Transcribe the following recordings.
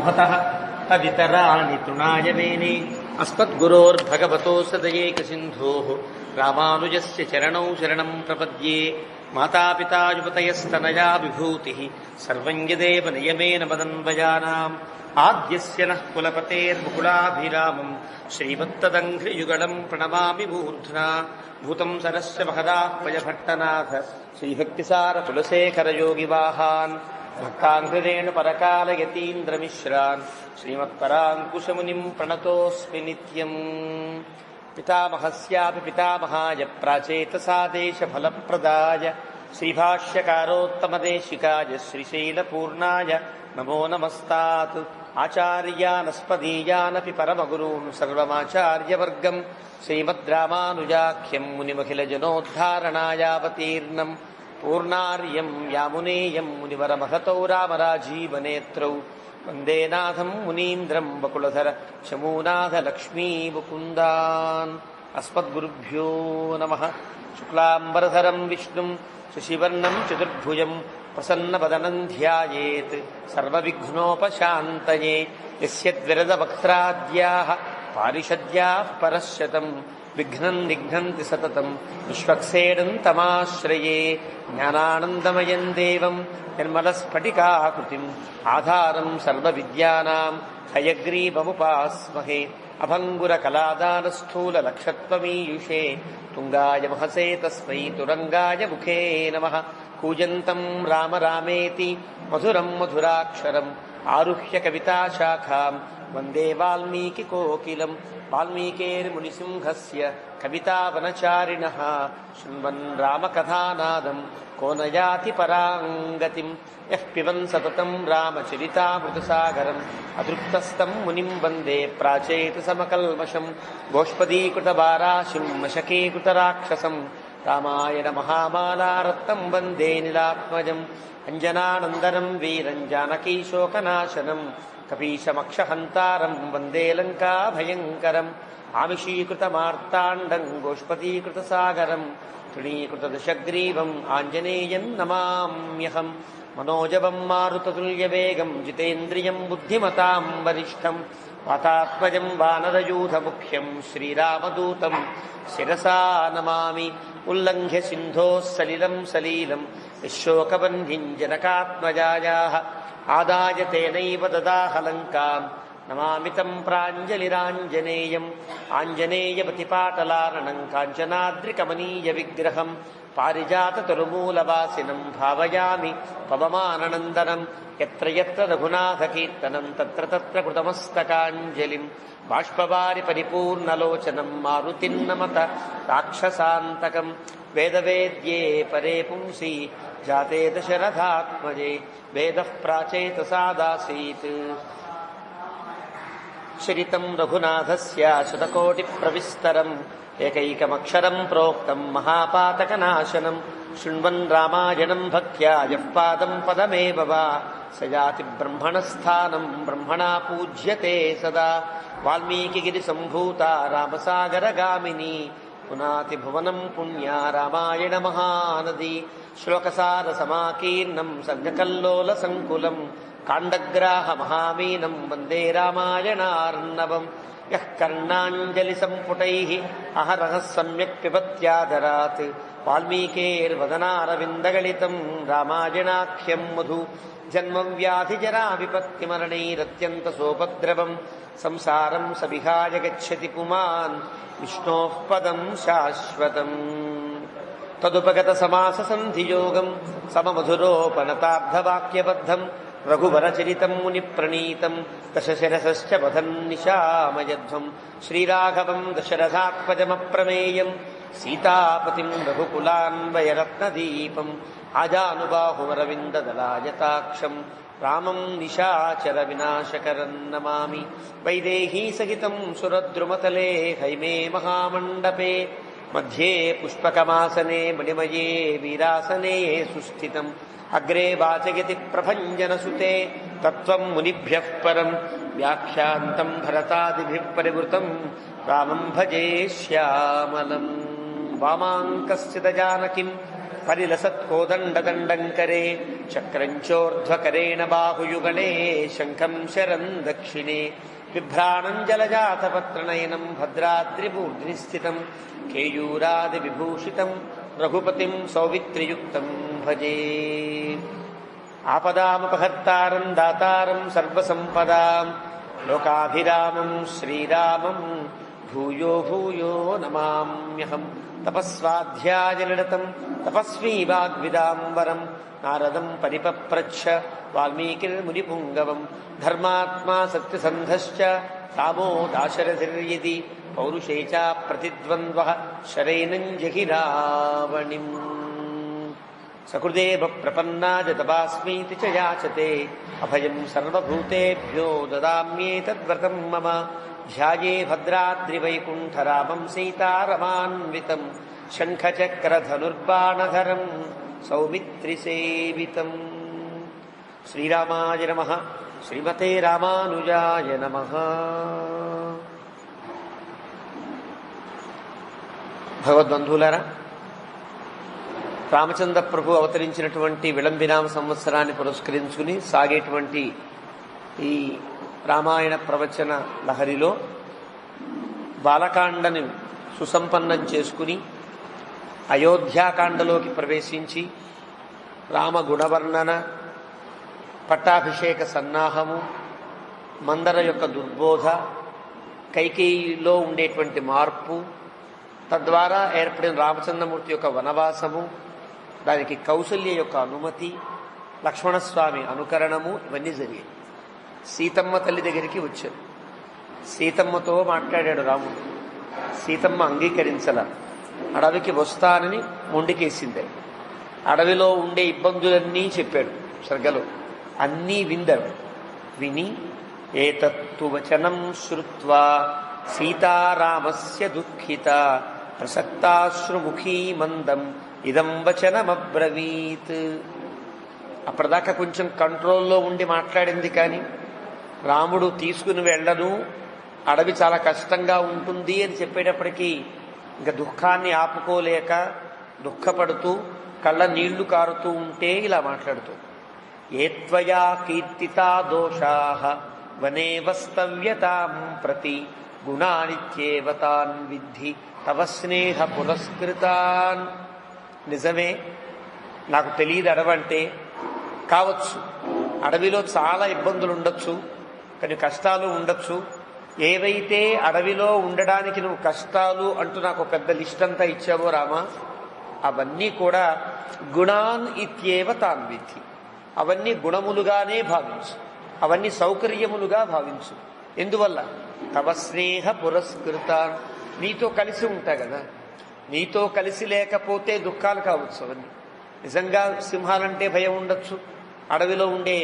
मोहतः तदितराणि तृणाय मेने अस्मद्गुरोर्भगवतोऽस्य दयैकसिन्धोः रामानुजस्य चरणौ शरणं प्रपद्ये। मातापिता युवतयस्तनया विभूतिः सर्वं यदेव नियमेन मदन्वयानाम् आद्यस्य नः कुलपतेर्मुकुलाभिरामं श्रीमत्तदङ्घ्रियुगलं प्रणमामि मूर्ध्ना। भूतं सरस्य महदाह्वयभट्टनाथ श्रीभक्तिसारकुलशेखरयोगिवाहान् भक्ताङ्घ्रिरेण परकालयतीन्द्रमिश्रान् श्रीमत्पराङ्कुशमुनिं प्रणतोऽस्मि नित्यम्। पितामहस्यापि पितामहाय प्राचेतसादेशफलप्रदाय श्रीभाष्यकारोत्तमदेशिकाय श्रीशैलपूर्णाय नमो नमस्तात्। आचार्यानस्पदीयानपि परमगुरून् सर्वमाचार्यवर्गं श्रीमद्रामानुजाख्यं मुनिमखिलजनोद्धारणायावतीर्णं पूर्णार्यं यामुनेयं मुनिवरमहतौ रामराजीवनेत्रौ वन्दे नाथं मुनीन्द्रं वकुलधर चमूनाथलक्ष्मीमुकुन्दान्। अस्मद्गुरुभ्यो नमः। शुक्लाम्बरधरं विष्णुं शशिवर्णं चतुर्भुजं प्रसन्नवदनं ध्यायेत् सर्वविघ्नोपशान्तये। यस्य द्विरदवक्त्राद्याः पारिषद्याः परश्शतं विघ्नं निघ्नन्ति सततं विश्वक्सेनं तमाश्रये। ज्ञानानन्दमयं देवं निर्मलस्फटिकाकृतिम् आधारं सर्वविद्यानां हयग्रीवमुपास्महे। अभङ्गुरकलादानस्थूललक्षत्वमीयुषे तुङ्गाय महसे तस्मै तुरङ्गाय मुखे नमः। कूजन्तं राम रामेति मधुरं मधुराक्षरम् आरुह्य कविताशाखां वन्दे वाल्मीकिकोकिलं। वाल्मीकेर्मुनिसिंहस्य कवितावनचारिणः शृण्वन् रामकथानादं को न याति परां गतिम्। यः पिबन् सततं रामचरितामृतसागरम् अतृप्तस्तं मुनिं वन्दे प्राचेतसमकल्मषम्। गोष्पदीकृतवाराशिं मशकीकृतराक्षसं रामायण महामालारत्नं वन्दे नीलात्मजम्। अञ्जनानन्दनं वीरं जानकीशोकनाशनं कपीशमक्षहन्तारं वन्दे लङ्काभयङ्करम्। आमिषीकृतमार्ताण्डं गोष्पदीकृतसागरं तृणीकृतदशग्रीवम् आञ्जनेयं नमाम्यहम्। मनोजवं मारुततुल्यवेगं जितेन्द्रियं बुद्धिमतां वरिष्ठं वातात्मजं वानरयूथमुख्यं श्रीरामदूतं शिरसा नमामि। उल्लङ्घ्य सिन्धोः सलिलं सलीलं यशोकबन्धिं जनकात्मजायाः आदाय तेनैव ददाह लङ्काम्। नमामि तं प्राञ्जलिराञ्जनेयम् आञ्जनेयपतिपाटलारणं काञ्चनाद्रिकमनीयविग्रहं पारिजाततरुमूलवासिनं भावयामि पवमाननन्दनं। यत्र यत्र रघुनाथकीर्तनं तत्र तत्र कृतमस्तकाञ्जलिं बाष्पवारि परिपूर्णलोचनं मारुतिं नमत राक्षसान्तकं। वेदवेद्ये परे पुंसि जाते दशरथात्मजे वेदः प्राचेतसादासीत्। श्रितं रघुनाथस्य शतकोटिप्रविस्तरम् एकैकमक्षरं प्रोक्तं महापातकनाशनं। शृण्वन् रामायणं भक्त्या यः पादं पदमेव वा स याति ब्रह्मणस्थानं ब्रह्मणा पूज्यते सदा। वाल्मीकिगिरिसम्भूता रामसागरगामिनी पुनाति भुवनं पुण्या रामायणमहानदी। श्लोकसारसमाकीर्णं सर्गकल्लोलसङ्कुलं काण्डग्राहमहामीनं वन्दे रामायणार्णवम्। यः कर्णाञ्जलिसम्पुटैः अहरः सम्यक् पिबत्यादरात् वाल्मीकेर्वदनारविन्दगलितं रामायणाख्यं मधु। जन्मव्याधिजराविपत्तिमरणैरत्यन्तसोपद्रवं संसारं सविहाय गच्छति पुमान् विष्णोः पदं शाश्वतम्। तदुपगतसमाससन्धियोगं सममधुरोपनताब्धवाक्यबद्धं रघुवरचरितं मुनिप्रणीतं दशशिरसश्च वधन्निशामयध्वं। श्रीराघवं दशरथात्मजमप्रमेयं सीतापतिं रघुकुलान्वयरत्नदीपम् आजानुबाहुवरविन्ददलायताक्षं रामं निशाचरविनाशकरं नमामि। वैदेहीसहितं सुरद्रुमतले हैमे महामण्डपे मध्ये पुष्पकमासने मणिमये वीरासने सुस्थितम्। अग्रे वाचयति प्रभञ्जनसुते तत्त्वं मुनिभ्यः परं व्याख्यान्तं भरतादिभिः परिवृतं रामं भजे श्यामलम्। वामाङ्कस्य जानकीं పరిలసత్కోదండదండంకరే చక్రంచోర్ధ్వకరేణ బాహుయుగళే శంఖం శరం దక్షిణే బిభ్రాణం జలజాతపత్రనయనం భద్రాద్రిమూర్ధ్ని స్థితం కేయూరాది విభూషితం రఘుపతిం సౌమిత్రియుక్తం భజే. ఆపదామపహర్తారం దాతారం సర్వసంపదాం లోకాభిరామం శ్రీరామం భూయో భూయో నమామ్యహం. తపస్వాధ్యాయనిరతం తపస్వీ వాగ్విదాంబరం నారదం పరిపప్రచ్ఛ వాల్మీకిర్మునిపుంగవం. ధర్మాత్మా సత్యసంధశ్చ రామో దాశరథిర్యది పౌరుషే చ ప్రతిద్వంద్వః శరైనం జహిరావణిం. సకృదేవ ప్రపన్నాయ తపాస్మీతి చ యాచతే అభయం సర్వభూతేభ్యో దదామ్యేతద్వ్రతం మమ. ధ్యాయే భద్రాద్రివైకుంఠరామం సీతారమాన్వితం శంఖచక్రధనుర్బాణధరం సౌమిత్రిసేవితం. శ్రీరామాయ నమః. శ్రీమతే రామానుజాయ నమః. భగవద్బంధువులారా, రామచంద్ర ప్రభు అవతరించినటువంటి విళంబినామ సంవత్సరాన్ని పురస్కరించుకుని సాగేటువంటి ఈ రామాయణ ప్రవచన లహరిలో బాలకాండని సుసంపన్నం చేసుకుని అయోధ్యాకాండలోకి ప్రవేశించి రామ గుణవర్ణన, పట్టాభిషేక సన్నాహము, మందర యొక్క దుర్బోధ, కైకేయిలో ఉండేటువంటి మార్పు, తద్వారా ఏర్పడిన రామచంద్రమూర్తి యొక్క వనవాసము, దానికి కౌసల్య యొక్క అనుమతి, లక్ష్మణస్వామి అనుకరణము, ఇవన్నీ జరిగాయి. సీతమ్మ తల్లి దగ్గరికి వచ్చారు. సీతమ్మతో మాట్లాడాడు రాముడు. సీతమ్మ అంగీకరించల. అడవికి వస్తానని మొండికేసింది. అడవిలో ఉండే ఇబ్బందులన్నీ చెప్పాడు సర్గలో. అన్నీ విందాడు. విని ఏతత్తు వచనం శ్రుత్వా సీతారామస్య దుఃఖిత ప్రసక్తాశ్రుముఖీ మందం ఇదం వచనమబ్రవీత్. అప్పటిదాకా కొంచెం కంట్రోల్లో ఉండి మాట్లాడింది, కానీ రాముడు తీసుకుని వెళ్ళను, అడవి చాలా కష్టంగా ఉంటుంది అని చెప్పేటప్పటికీ ఇంకా దుఃఖాన్ని ఆపుకోలేక దుఃఖపడుతూ కళ్ళ నీళ్లు కారుతూ ఉంటే ఇలా మాట్లాడుతూ, ఏత్వయా కీర్తితా దోషాః వనే వస్తవ్యతాం ప్రతి గుణానిత్యేవ తాన్ విద్ధి తవ స్నేహ పురస్కృతాన్. నిజమే, నాకు తెలియదు అడవంటే. కావచ్చు, అడవిలో చాలా ఇబ్బందులు ఉండొచ్చు, కానీ కష్టాలు ఉండొచ్చు. ఏవైతే అడవిలో ఉండడానికి నువ్వు కష్టాలు అంటూ నాకు పెద్ద లిస్ట్ అంతా ఇచ్చావో రామా, అవన్నీ కూడా గుణాన్ ఇత్యేవ తాన్ విద్ధి. అవన్నీ గుణములుగానే భావించు, అవన్నీ సౌకర్యములుగా భావించు. ఎందువల్ల? తవ స్నేహ పురస్కృతాన్. నీతో కలిసి ఉంటా కదా, నీతో కలిసి లేకపోతే దుఃఖాలు కావచ్చు అవన్నీ. నిజంగా సింహాలంటే భయం ఉండొచ్చు, అడవిలో ఉండే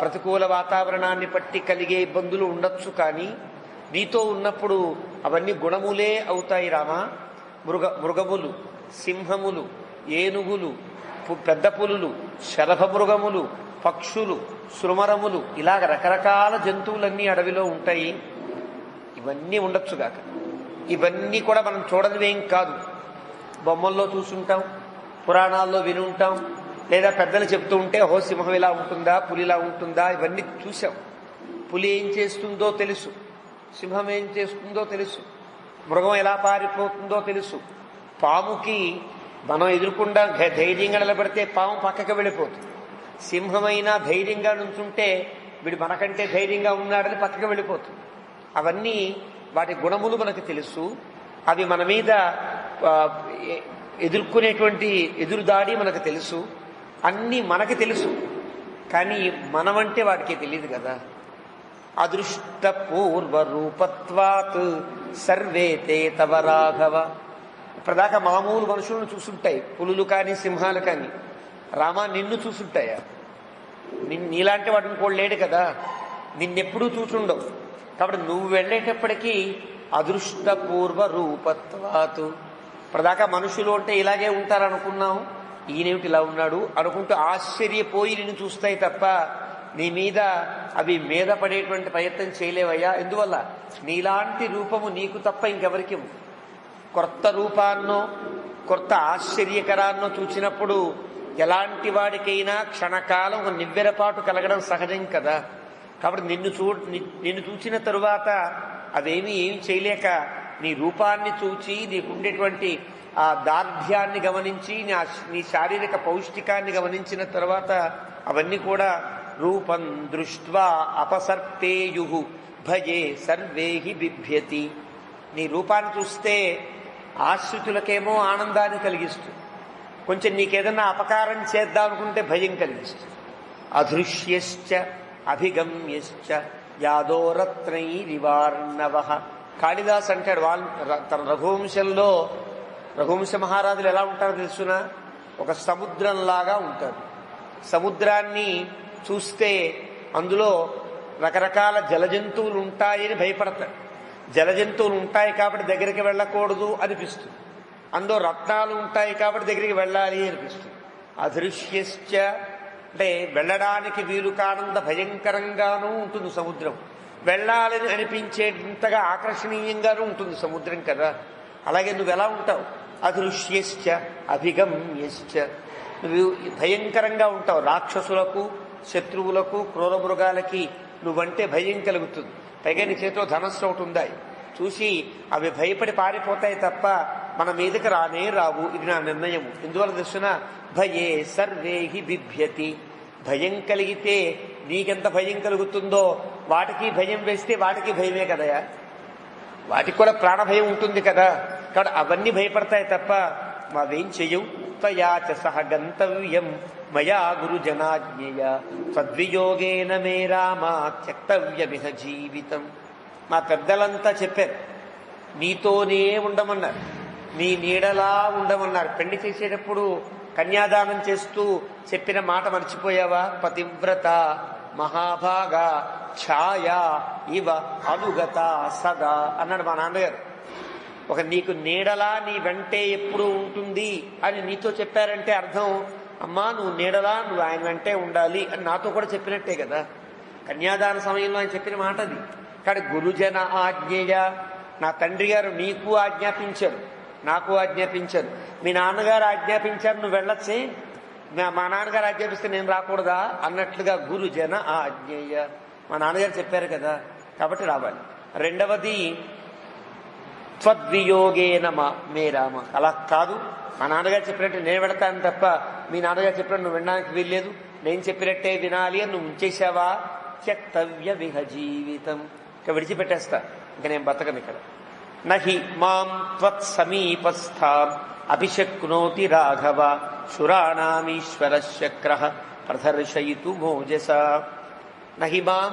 ప్రతికూల వాతావరణాన్ని బట్టి కలిగే ఇబ్బందులు ఉండొచ్చు, కానీ నీతో ఉన్నప్పుడు అవన్నీ గుణములే అవుతాయి రామా. మృగములు, సింహములు, ఏనుగులు, పెద్ద పులులు, శరభ మృగములు, పక్షులు, శృమరములు, ఇలాగ రకరకాల జంతువులన్నీ అడవిలో ఉంటాయి. ఇవన్నీ ఉండొచ్చుగాక. ఇవన్నీ కూడా మనం చూడనివేం కాదు. బొమ్మల్లో చూసుంటాం, పురాణాల్లో విని ఉంటాం, లేదా పెద్దలు చెప్తూ ఉంటే ఓ సింహం ఇలా ఉంటుందా, పులిలా ఉంటుందా, ఇవన్నీ చూసాం. పులి ఏం చేస్తుందో తెలుసు, సింహం ఏం చేస్తుందో తెలుసు, మృగం ఎలా పారిపోతుందో తెలుసు. పాముకి మనం ఎదుర్కొండా ధైర్యంగా నిలబడితే పాము పక్కకి వెళ్ళిపోతుంది. సింహమైనా ధైర్యంగా నుంచుంటే వీడు మనకంటే ధైర్యంగా ఉన్నాడని పక్కకి వెళ్ళిపోతుంది. అవన్నీ వాటి గుణములు మనకు తెలుసు. అవి మన మీద ఎదుర్కొనేటువంటి ఎదురుదాడి మనకు తెలుసు. అన్నీ మనకి తెలుసు, కానీ మనమంటే వాడికి తెలియదు కదా. అదృష్ట పూర్వరూపత్వాత్ సర్వే తే తవ రాఘవ. ఇప్పటిదాకా మామూలు మనుషులను చూసుంటాయి, పులులు కానీ సింహాలు కానీ. రామా, నిన్ను చూసుంటాయా? నీలాంటి వాడు ఇంకోళ్ళు లేడు కదా, నిన్నెప్పుడూ చూసుండవు. కాబట్టి నువ్వు వెళ్ళేటప్పటికీ అదృష్ట పూర్వ రూపత్వాత్. ఇప్పటిదాకా మనుషులు అంటే ఇలాగే ఉంటారనుకున్నావు, ఈయనేమిటి ఇలా ఉన్నాడు అనుకుంటూ ఆశ్చర్యపోయి నిన్ను చూస్తాయి తప్ప నీ మీద అవి మీద పడేటువంటి ప్రయత్నం చేయలేవయ్యా. ఎందువల్ల? నీలాంటి రూపము నీకు తప్ప ఇంకెవరికి. కొత్త రూపాన్నో కొత్త ఆశ్చర్యకరాన్నో చూచినప్పుడు ఎలాంటి వాడికైనా క్షణకాలం ఒక నివ్వెరపాటు కలగడం సహజం కదా. కాబట్టి నిన్ను చూచిన తరువాత అవేమీ ఏమి చేయలేక నీ రూపాన్ని చూచి నీకుండేటువంటి ఆ దార్ఢ్యాన్ని గమనించి నీ శారీరక పౌష్టికాన్ని గమనించిన తర్వాత అవన్నీ కూడా రూపం దృష్ట్వా అపసర్పేయు భజే సర్వేహి బిభ్యతి. నీ రూపాన్ని చూస్తే ఆశ్రితులకేమో ఆనందాన్ని కలిగిస్తుంది, కొంచెం నీకేదన్నా అపకారం చేద్దాం అనుకుంటే భయం కలిగిస్తుంది. అదృశ్యశ్చ అభిగమ్యశ్చ యాదోరత్నైరివార్ణవ. కాళిదాస్ అంటాడు తన రఘువంశంలో రఘువంశ మహారాజులు ఎలా ఉంటారో తెలుసునా, ఒక సముద్రంలాగా ఉంటారు. సముద్రాన్ని చూస్తే అందులో రకరకాల జలజంతువులు ఉంటాయని భయపడతారు. జలజంతువులు ఉంటాయి కాబట్టి దగ్గరికి వెళ్ళకూడదు అనిపిస్తుంది. అందులో రత్నాలు ఉంటాయి కాబట్టి దగ్గరికి వెళ్ళాలి అనిపిస్తుంది. అదృశ్యశ్చ అంటే వెళ్ళడానికి వీలు కానంత భయంకరంగానూ ఉంటుంది సముద్రం, వెళ్ళాలని అనిపించేంతగా ఆకర్షణీయంగానూ ఉంటుంది సముద్రం కదా. అలాగే నువ్వు ఎలా ఉంటావు? అదృశ్యశ్చ అభిగమ్యశ్చ, నువ్వు భయంకరంగా ఉంటావు. రాక్షసులకు, శత్రువులకు, క్రూర మృగాలకి నువ్వంటే భయం కలుగుతుంది. పైగా నీ చేతిలో ధనస్సు ఒకటి ఉందాయి, చూసి అవి భయపడి పారిపోతాయి తప్ప మన మీదకి రానే రావు. ఇది నా నిర్ణయము. ఎందువల్ల తెలుసిన భయే సర్వేహి బిభ్యతి. భయం కలిగితే నీకెంత భయం కలుగుతుందో వాటికి భయం వేస్తే వాటికి భయమే కదయా. వాటికి కూడా ప్రాణభయం ఉంటుంది కదా. కాబట్టి అవన్నీ భయపడతాయి తప్ప మావేం చెయ్యవు. త్వయాచ సహ గంతవ్యం మయా గురుజనాజ్ఞయ తద్వియోగేన మే రామ త్యక్తవ్యమిహ జీవితం. మా పెద్దలంతా చెప్పారు, నీతోనే ఉండమన్నారు, నీ నీడలా ఉండమన్నారు. పెళ్లి చేసేటప్పుడు కన్యాదానం చేస్తూ చెప్పిన మాట మర్చిపోయావా? పతివ్రత మహాభాగ ఛాయా ఇవ అనుగత సదా అన్నాడు మా నాన్నగారు. ఒక నీకు నీడలా నీ వెంటే ఎప్పుడు ఉంటుంది అని నీతో చెప్పారంటే అర్థం, అమ్మా నువ్వు నీడలా నువ్వు ఆయన వెంటే ఉండాలి అని నాతో కూడా చెప్పినట్టే కదా. కన్యాదాన సమయంలో ఆయన చెప్పిన మాట అది. కానీ గురుజన ఆజ్ఞేయ, నా తండ్రి గారు నీకు ఆజ్ఞాపించారు, నాకు ఆజ్ఞాపించారు, మీ నాన్నగారు ఆజ్ఞాపించారు, నువ్వు వెళ్ళొచ్చే. మా నాన్నగారు ఆజ్ఞాపిస్తే నేను రాకూడదా అన్నట్లుగా గురుజన ఆజ్ఞేయ, మా నాన్నగారు చెప్పారు కదా కాబట్టి రావాలి. రెండవది త్వద్వియోగేన మే రామ. అలా కాదు, మా నాన్నగారు చెప్పినట్టు నేను వెళతాను తప్ప మీ నాన్నగారు చెప్పినట్టు నువ్వు వినడానికి వీల్లేదు, నేను చెప్పినట్టే వినాలి అని నువ్వు ఉంచేశావా త్యక్తవ్య విహ జీవితం. ఇక విడిచిపెట్టేస్తా, ఇంక నేను బతకను ఇక్కడ. నహి మాం త్వత్సమీపస్థాం అభిశక్నోతి రాఘవ శురాణామీశ్వర శక్ర ప్రదర్శయితు మోజస. నహి మాం,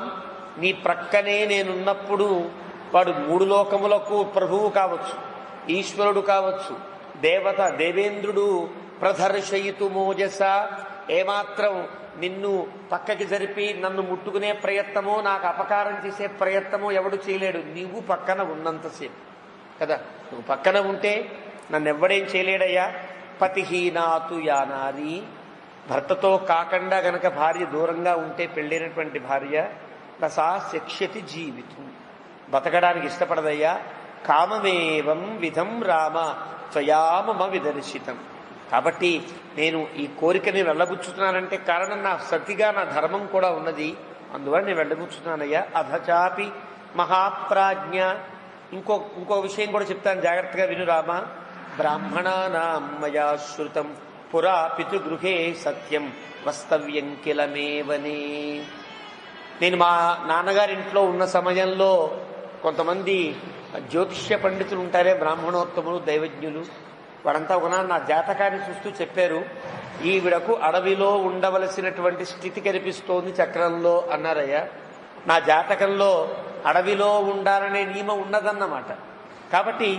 నీ ప్రక్కనే నేనున్నప్పుడు వాడు మూడు లోకములకు ప్రభువు కావచ్చు, ఈశ్వరుడు కావచ్చు, దేవేంద్రుడు ప్రదర్శయితు మోజస, ఏమాత్రం నిన్ను పక్కకి జరిపి నన్ను ముట్టుకునే ప్రయత్నమో నాకు అపకారం చేసే ప్రయత్నమో ఎవడు చేయలేడు. నీవు పక్కన ఉన్నంతసేపు కదా. నువ్వు పక్కన ఉంటే నన్ను ఎవ్వడేం చేయలేడయ్యా. పతిహీనాతు యానారి, భర్తతో కాకుండా గనక భార్య దూరంగా ఉంటే పెళ్ళైనటువంటి భార్య రసా శక్ష్యతి జీవితం, బతకడానికి ఇష్టపడదయ్యా. కామమేవం విధం రామ త్వయామమ విదర్శితం. కాబట్టి నేను ఈ కోరికని వెళ్ళబుచ్చుతున్నానంటే కారణం నా సతిగా నా ధర్మం కూడా ఉన్నది, అందువల్ల నేను వెళ్ళబుచ్చుతున్నానయ్యా. అధచాపి మహాప్రాజ్ఞ. ఇంకో విషయం కూడా చెప్తాను, జాగ్రత్తగా విను రామ. బ్రాహ్మణానాం మయా శ్రుతం పురా పితృగృహే సత్యం వస్తవ్యం కిలమేవనే. నేను మా నాన్నగారింట్లో ఉన్న సమయంలో కొంతమంది జ్యోతిష్య పండితులు ఉంటారే, బ్రాహ్మణోత్తములు, దైవజ్ఞులు, వాడంతా ఒకనాడు నా జాతకాన్ని చూస్తూ చెప్పారు, ఈవిడకు అడవిలో ఉండవలసినటువంటి స్థితి కనిపిస్తోంది చక్రంలో అన్నారయ్యా. నా జాతకంలో అడవిలో ఉండాలనే నియమం ఉన్నదన్నమాట. కాబట్టి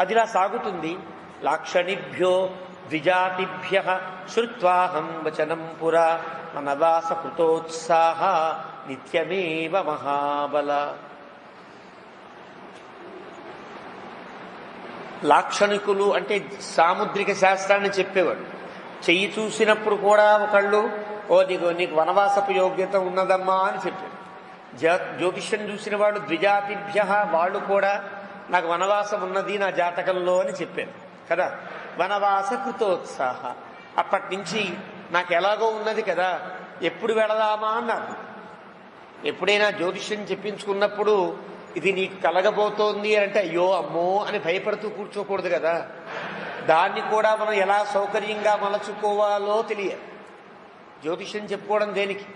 అదిలా సాగుతుంది. లాక్షణిభ్యో ద్విజాతిభ్య శ్రుత్వాహం వచనం పురా మనవాస కృతోత్సాహ నిత్యమేవ మహాబల. లాక్షణికులు అంటే సాముద్రిక శాస్త్రాన్ని చెప్పేవాడు. చెయ్యి చూసినప్పుడు కూడా ఒకళ్ళు నీకు వనవాసపు యోగ్యత ఉన్నదమ్మా అని చెప్పాడు. జ్యోతిష్యం చూసిన వాళ్ళు ద్విజాతిభ్య, వాళ్ళు కూడా నాకు వనవాసం ఉన్నది నా జాతకంలో అని చెప్పారు కదా. వనవాస కృతోత్సాహ. అప్పటి నుంచి నాకు ఎలాగో ఉన్నది కదా, ఎప్పుడు వెళదామా అన్నారు. ఎప్పుడైనా జ్యోతిష్యం చెప్పించుకున్నప్పుడు ఇది నీకు కలగబోతోంది అంటే అయ్యో అమ్మో అని భయపడుతూ కూర్చోకూడదు కదా. దాన్ని కూడా మనం ఎలా సౌకర్యంగా మలచుకోవాలో తెలియాలి. జ్యోతిష్యం చెప్పుకోవడం దేనికి?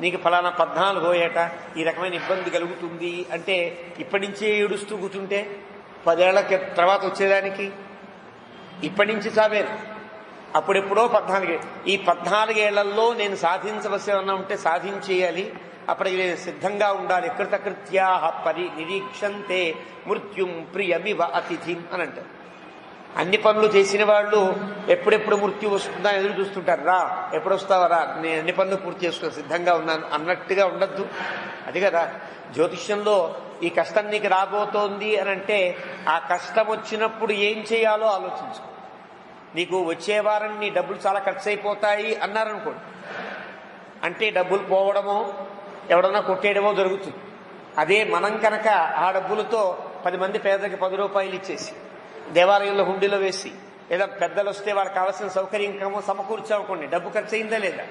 నీకు ఫలానా 14 ఏట ఈ రకమైన ఇబ్బంది కలుగుతుంది అంటే ఇప్పటి నుంచే ఏడుస్తూ కూర్చుంటే 10 ఏళ్ల తర్వాత వచ్చేదానికి ఇప్పటి నుంచి చావేరు. అప్పుడెప్పుడో 14. ఈ 14 ఏళ్లలో నేను సాధించవలసి ఏమన్నా ఉంటే సాధించేయాలి. అప్పటికి నేను సిద్ధంగా ఉండాలి. కృతకృత్యా నిరీక్షంతే మృత్యుం ప్రియమివ అతిథిం అని అంటారు. అన్ని పనులు చేసిన వాళ్ళు ఎప్పుడెప్పుడు మృత్యు వస్తుందా ఎదురు చూస్తుంటారు. రా, ఎప్పుడు వస్తావా రా, నేను అన్ని పనులు పూర్తి చేసుకుని సిద్ధంగా ఉన్నాను అన్నట్టుగా ఉండద్దు. అది కదా జ్యోతిష్యంలో. ఈ కష్టం నీకు రాబోతోంది అని అంటే ఆ కష్టం వచ్చినప్పుడు ఏం చేయాలో ఆలోచించు. నీకు వచ్చే వారం నీ డబ్బులు చాలా ఖర్చు అయిపోతాయి అన్నారనుకోండి, అంటే డబ్బులు పోవడమో ఎవడన్నా కొట్టేయడమో జరుగుతుంది. అదే మనం కనుక ఆ డబ్బులతో 10 మంది పేదకి 10 రూపాయలు ఇచ్చేసి దేవాలయంలో హుండీలో వేసి, లేదా పెద్దలు వస్తే వాళ్ళకి కావాల్సిన సౌకర్యం సమకూర్చామనుకోండి, డబ్బు ఖర్చు అయిందా లేదా?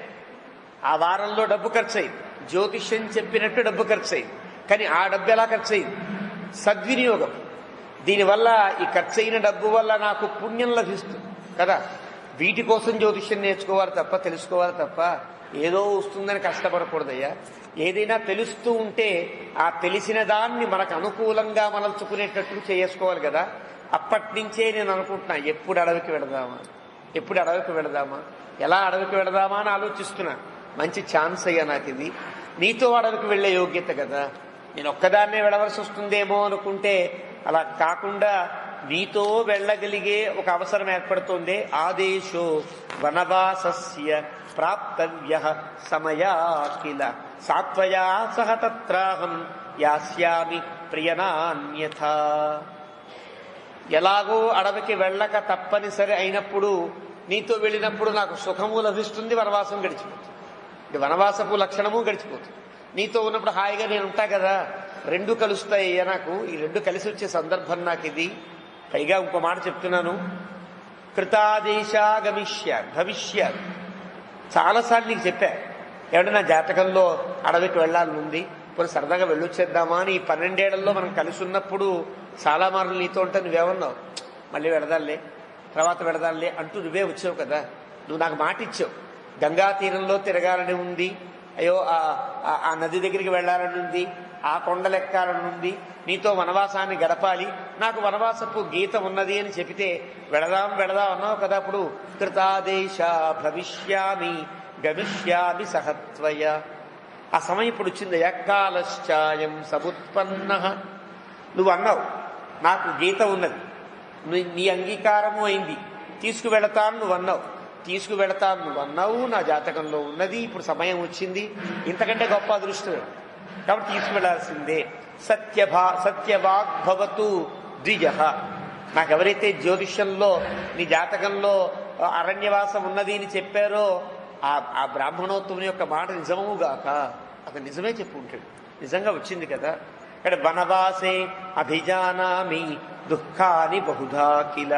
ఆ వారంలో డబ్బు ఖర్చు అయింది. జ్యోతిష్యం చెప్పినట్టు డబ్బు ఖర్చు అయింది. కానీ ఆ డబ్బు ఎలా ఖర్చు అయింది? సద్వినియోగం. దీనివల్ల ఈ ఖర్చు అయిన డబ్బు వల్ల నాకు పుణ్యం లభిస్తుంది కదా. వీటి కోసం జ్యోతిష్యం నేర్చుకోవాలి తప్ప, తెలుసుకోవాలి తప్ప ఏదో వస్తుందని కష్టపడకూడదయ్యా. ఏదైనా తెలుస్తూ ఉంటే ఆ తెలిసిన దాన్ని మనకు అనుకూలంగా మలల్చుకునేటట్టు చేసుకోవాలి కదా. అప్పటి నుంచే నేను అనుకుంటున్నా, ఎప్పుడు అడవికి వెళదామా, ఎప్పుడు అడవికి వెళదామా, ఎలా అడవికి వెళదామా అని ఆలోచిస్తున్నా. మంచి ఛాన్స్ అయ్యా నాకు ఇది. నీతో అడవికి వెళ్లే యోగ్యత కదా. నేను ఒక్కదాన్నే వెళ్ళవలసి వస్తుందేమో అనుకుంటే అలా కాకుండా నీతో వెళ్ళగలిగే ఒక అవసరం ఏర్పడుతుంది. ఆదేశో వనవాసస్య ప్రాప్తవ్య సమయా కిల సాత్వయా సహ తత్రాహం యాస్యామి ప్రియనాన్యథా. ఎలాగో అడవికి వెళ్ళక తప్పనిసరి అయినప్పుడు నీతో వెళ్ళినప్పుడు నాకు సుఖము లభిస్తుంది, వనవాసం గడిచిపోతుంది. వనవాసపు లక్షణము గడిచిపోతుంది. నీతో ఉన్నప్పుడు హాయిగా నేను ఉంటా కదా. 2 కలుస్తాయి నాకు. ఈ 2 కలిసి వచ్చే సందర్భం నాకు ఇది. పైగా ఇంకో మాట చెప్తున్నాను, కృతాదేశాగమిష్య భవిష్యత్. చాలాసార్లు నీకు చెప్పా, ఏమంటే నా జాతకంలో అడవికి వెళ్ళాలని ఉంది, కొన్ని సరదాగా వెళ్ళొచ్చేద్దామా అని. ఈ 12 ఏళ్లలో మనం కలిసి ఉన్నప్పుడు చాలా మార్లు నీతో ఉంటే నువ్వేమన్నావు, మళ్ళీ వెడదాలే, తర్వాత వెడదాలే అంటూ నువ్వే వచ్చావు కదా. నువ్వు నాకు మాట ఇచ్చావు, గంగా తీరంలో తిరగాలని ఉంది, అయ్యో ఆ నది దగ్గరికి వెళ్ళాలని ఉంది, ఆ కొండలు ఎక్కాలని ఉంది, నీతో వనవాసాన్ని గడపాలి, నాకు వనవాసపు గీత ఉన్నది అని చెబితే వెళదాం వెళదాం అన్నావు కదా. అప్పుడు కృతాదేశ భవిష్యామి గమిష్యామి సహత్వయ. ఆ సమయం ఇప్పుడు వచ్చింది. యకాలశ్చాయం సముత్పన్న. నువ్వు అన్నావు నాకు గీత ఉన్నది, నీ అంగీకారము అయింది, తీసుకువెళతాను నువ్వు అన్నావు, తీసుకువెళతాను నువ్వు అన్నావు, నా జాతకంలో ఉన్నది, ఇప్పుడు సమయం వచ్చింది, ఇంతకంటే గొప్ప అదృష్టం కాబట్టి తీసుకువెళ్లాల్సిందే. సత్యవాగ్భవతు ద్విజ. నాకెవరైతే జ్యోతిష్యంలో నీ జాతకంలో అరణ్యవాసం ఉన్నది అని చెప్పారో ఆ బ్రాహ్మణోత్తముని యొక్క మాట నిజముగాక. అతను నిజమే చెప్పు ఉంటాడు, నిజంగా వచ్చింది కదా. ఇక్కడ వనవాసే అభిజానామి దుఃఖాని బహుధా కిల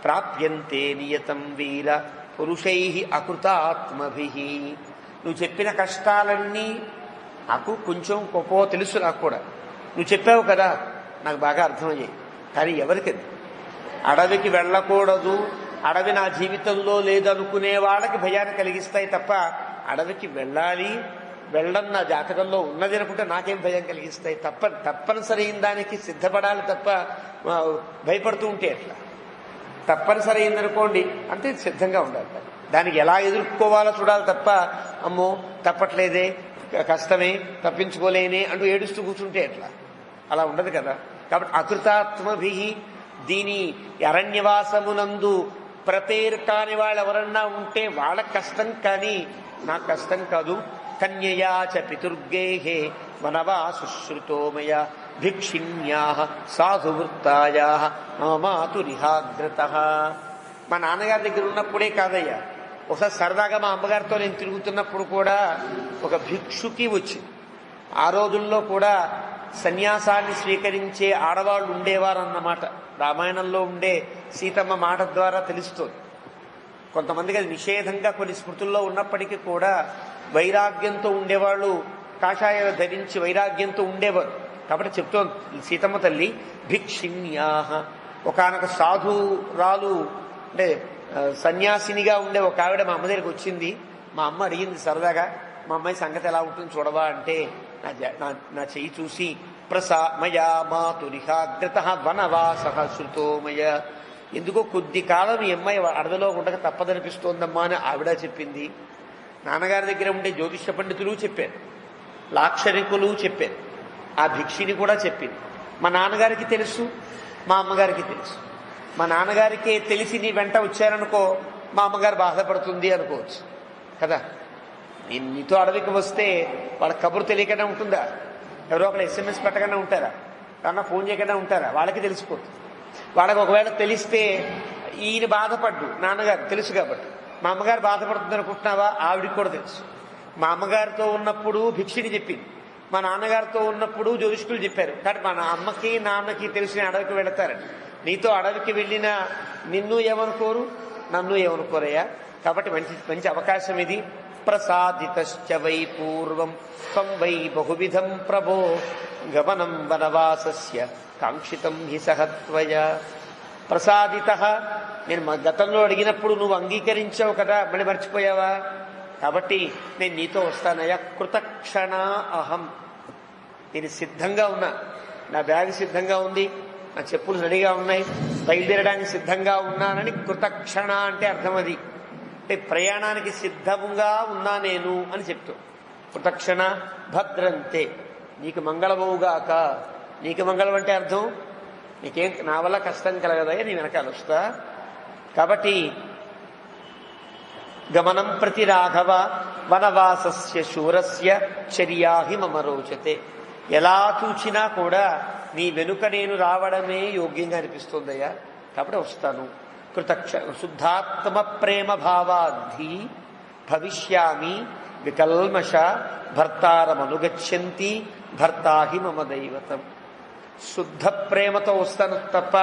ప్రాప్యంతే నియతం వీర పురుషై అకృతాత్మభి. నువ్వు చెప్పిన కష్టాలన్నీ నాకు కొంచెం గొప్ప తెలుసు, నాకు కూడా నువ్వు చెప్పావు కదా, నాకు బాగా అర్థమయ్యాయి. కానీ ఎవరికది? అడవికి వెళ్ళకూడదు, అడవి నా జీవితంలో లేదనుకునే వాళ్ళకి భయాన్ని కలిగిస్తాయి తప్ప, అడవికి వెళ్ళాలి, వెళ్ళడం నా జాతకంలో ఉన్నది అనుకుంటే నాకేం భయం కలిగిస్తాయి. తప్పనిసరి అయిన దానికి సిద్ధపడాలి తప్ప భయపడుతూ ఉంటే ఎట్లా? తప్పనిసరి అయిందనుకోండి అంటే సిద్ధంగా ఉండాలి, దానికి ఎలా ఎదుర్కోవాలో చూడాలి తప్ప అమ్మో తప్పట్లేదే, కష్టమే, తప్పించుకోలేనే అంటూ ఏడుస్తూ కూర్చుంటే ఎట్లా? అలా ఉండదు కదా. కాబట్టి అకృతాత్మభి, దీని అరణ్యవాసమునందు ప్రిపేర్ కాని వాళ్ళు ఎవరన్నా ఉంటే వాళ్ళకి కష్టం, కానీ నాకు కష్టం కాదు. కన్యయా చ పితుర్గేహే వనవాసుశ్రుతో మయా భిక్షిణ్యా సాధువృత్తాయా మమ మాతురిహాగ్రత. మా నాన్నగారి దగ్గర ఉన్నప్పుడే కాదయ్యా, ఒకసారి సరదాగా మా అమ్మగారితో నేను తిరుగుతున్నప్పుడు కూడా ఒక భిక్షుకి వచ్చింది. ఆ రోజుల్లో కూడా సన్యాసాన్ని స్వీకరించే ఆడవాళ్ళు ఉండేవారన్నమాట. రామాయణంలో ఉండే సీతమ్మ మాట ద్వారా తెలుస్తోంది. కొంతమందికి అది నిషేధంగా కొన్ని స్మృతుల్లో ఉన్నప్పటికీ కూడా వైరాగ్యంతో ఉండేవాళ్ళు, కాషాయాలు ధరించి వైరాగ్యంతో ఉండేవారు. కాబట్టి చెప్తోంది సీతమ్మ తల్లి, భిక్షిణ్యాహ, ఒకానొక సాధురాలు అంటే సన్యాసినిగా ఉండే ఒక ఆవిడ మా అమ్మ దగ్గరికి వచ్చింది. మా అమ్మ అడిగింది సరదాగా, మా అమ్మాయి సంగతి ఎలా ఉంటుంది చూడవా అంటే, నా చెయ్యి చూసి ప్రసామయా మాతురిహాగ్రత వనవాస శృతోమయ, ఎందుకో కొద్ది కాలం ఈ అమ్మాయి అడవిలో ఉండక తప్పదనిపిస్తోందమ్మా అని ఆవిడ చెప్పింది. నాన్నగారి దగ్గర ఉండే జ్యోతిష పండితులు చెప్పారు, లాక్షరికులు చెప్పారు, ఆ భిక్షిని కూడా చెప్పింది. మా నాన్నగారికి తెలుసు, మా అమ్మగారికి తెలుసు. మా నాన్నగారికి తెలిసి నీ వెంట వచ్చారనుకో, మా అమ్మగారు బాధపడుతుంది అనుకోవచ్చు కదా. నేను నీతో అడవికి వస్తే వాళ్ళ కబురు తెలియకుండా ఉంటుందా? ఎవరో ఒకరు SMS పెట్టకుండా ఉంటారా? కన్నా ఫోన్ చేయకుండా ఉంటారా? వాళ్ళకి తెలిసిపోతుంది. వాళ్ళకి ఒకవేళ తెలిస్తే ఈయన బాధపడ్డు, నాన్నగారు తెలుసు కాబట్టి. మా అమ్మగారు బాధపడుతుంది అనుకుంటున్నావా? ఆవిడికి కూడా తెలుసు. మా అమ్మగారితో ఉన్నప్పుడు భిక్షిని చెప్పింది, మా నాన్నగారితో ఉన్నప్పుడు జ్యోతిష్కులు చెప్పారు. కాబట్టి మన అమ్మకి నాన్నకి తెలిసిన అడవికి వెళతారని. నీతో అడవికి వెళ్ళినా నిన్ను ఏమనుకోరు, నన్ను ఏమనుకోరయ్యా. కాబట్టి మంచి మంచి అవకాశం ఇది. ప్రసాదితశ్చ వై పూర్వం త్వం వై బహువిధం ప్రభో గమనం వనవాసస్య కాంక్షితం హి సహత్వయ. ప్రసాదిత, నేను గతంలో అడిగినప్పుడు నువ్వు అంగీకరించావు కదా, మళ్ళీ మర్చిపోయావా? కాబట్టి నేను నీతో వస్తానయ్యా. కృతక్షణ అహం, నేను సిద్ధంగా ఉన్నా, నా బ్యాగ్ సిద్ధంగా ఉంది, నా చెప్పులు రెడీగా ఉన్నాయి, బయలుదేరడానికి సిద్ధంగా ఉన్నానని కృతక్షణ అంటే అర్థం అది. అంటే ప్రయాణానికి సిద్ధంగా ఉన్నా నేను అని చెప్తూ. కృతక్షణ భద్రంతే, నీకు మంగళమవుగాక. నీకు మంగళం అంటే అర్థం, నీకేం నా వల్ల కష్టం కలగదయ్యా, నీ వెనకాల వస్తా. కాబట్టి గమనం ప్రతి రాఘవ వనవాసస్య శూరస్య చర్యాహి మమ రోచతే. ఎలా చూచినా కూడా నీ వెనుక నేను రావడమే యోగ్యంగా అనిపిస్తుందయ్యా, కాబట్టి వస్తాను. శుద్ధాత్మ ప్రేమ భావాద్ధి భవిష్యామి వికల్మష భర్తారమనుగచ్చంతి భర్తాహి మమ దైవతం. శుద్ధ ప్రేమతో వస్తాను తప్ప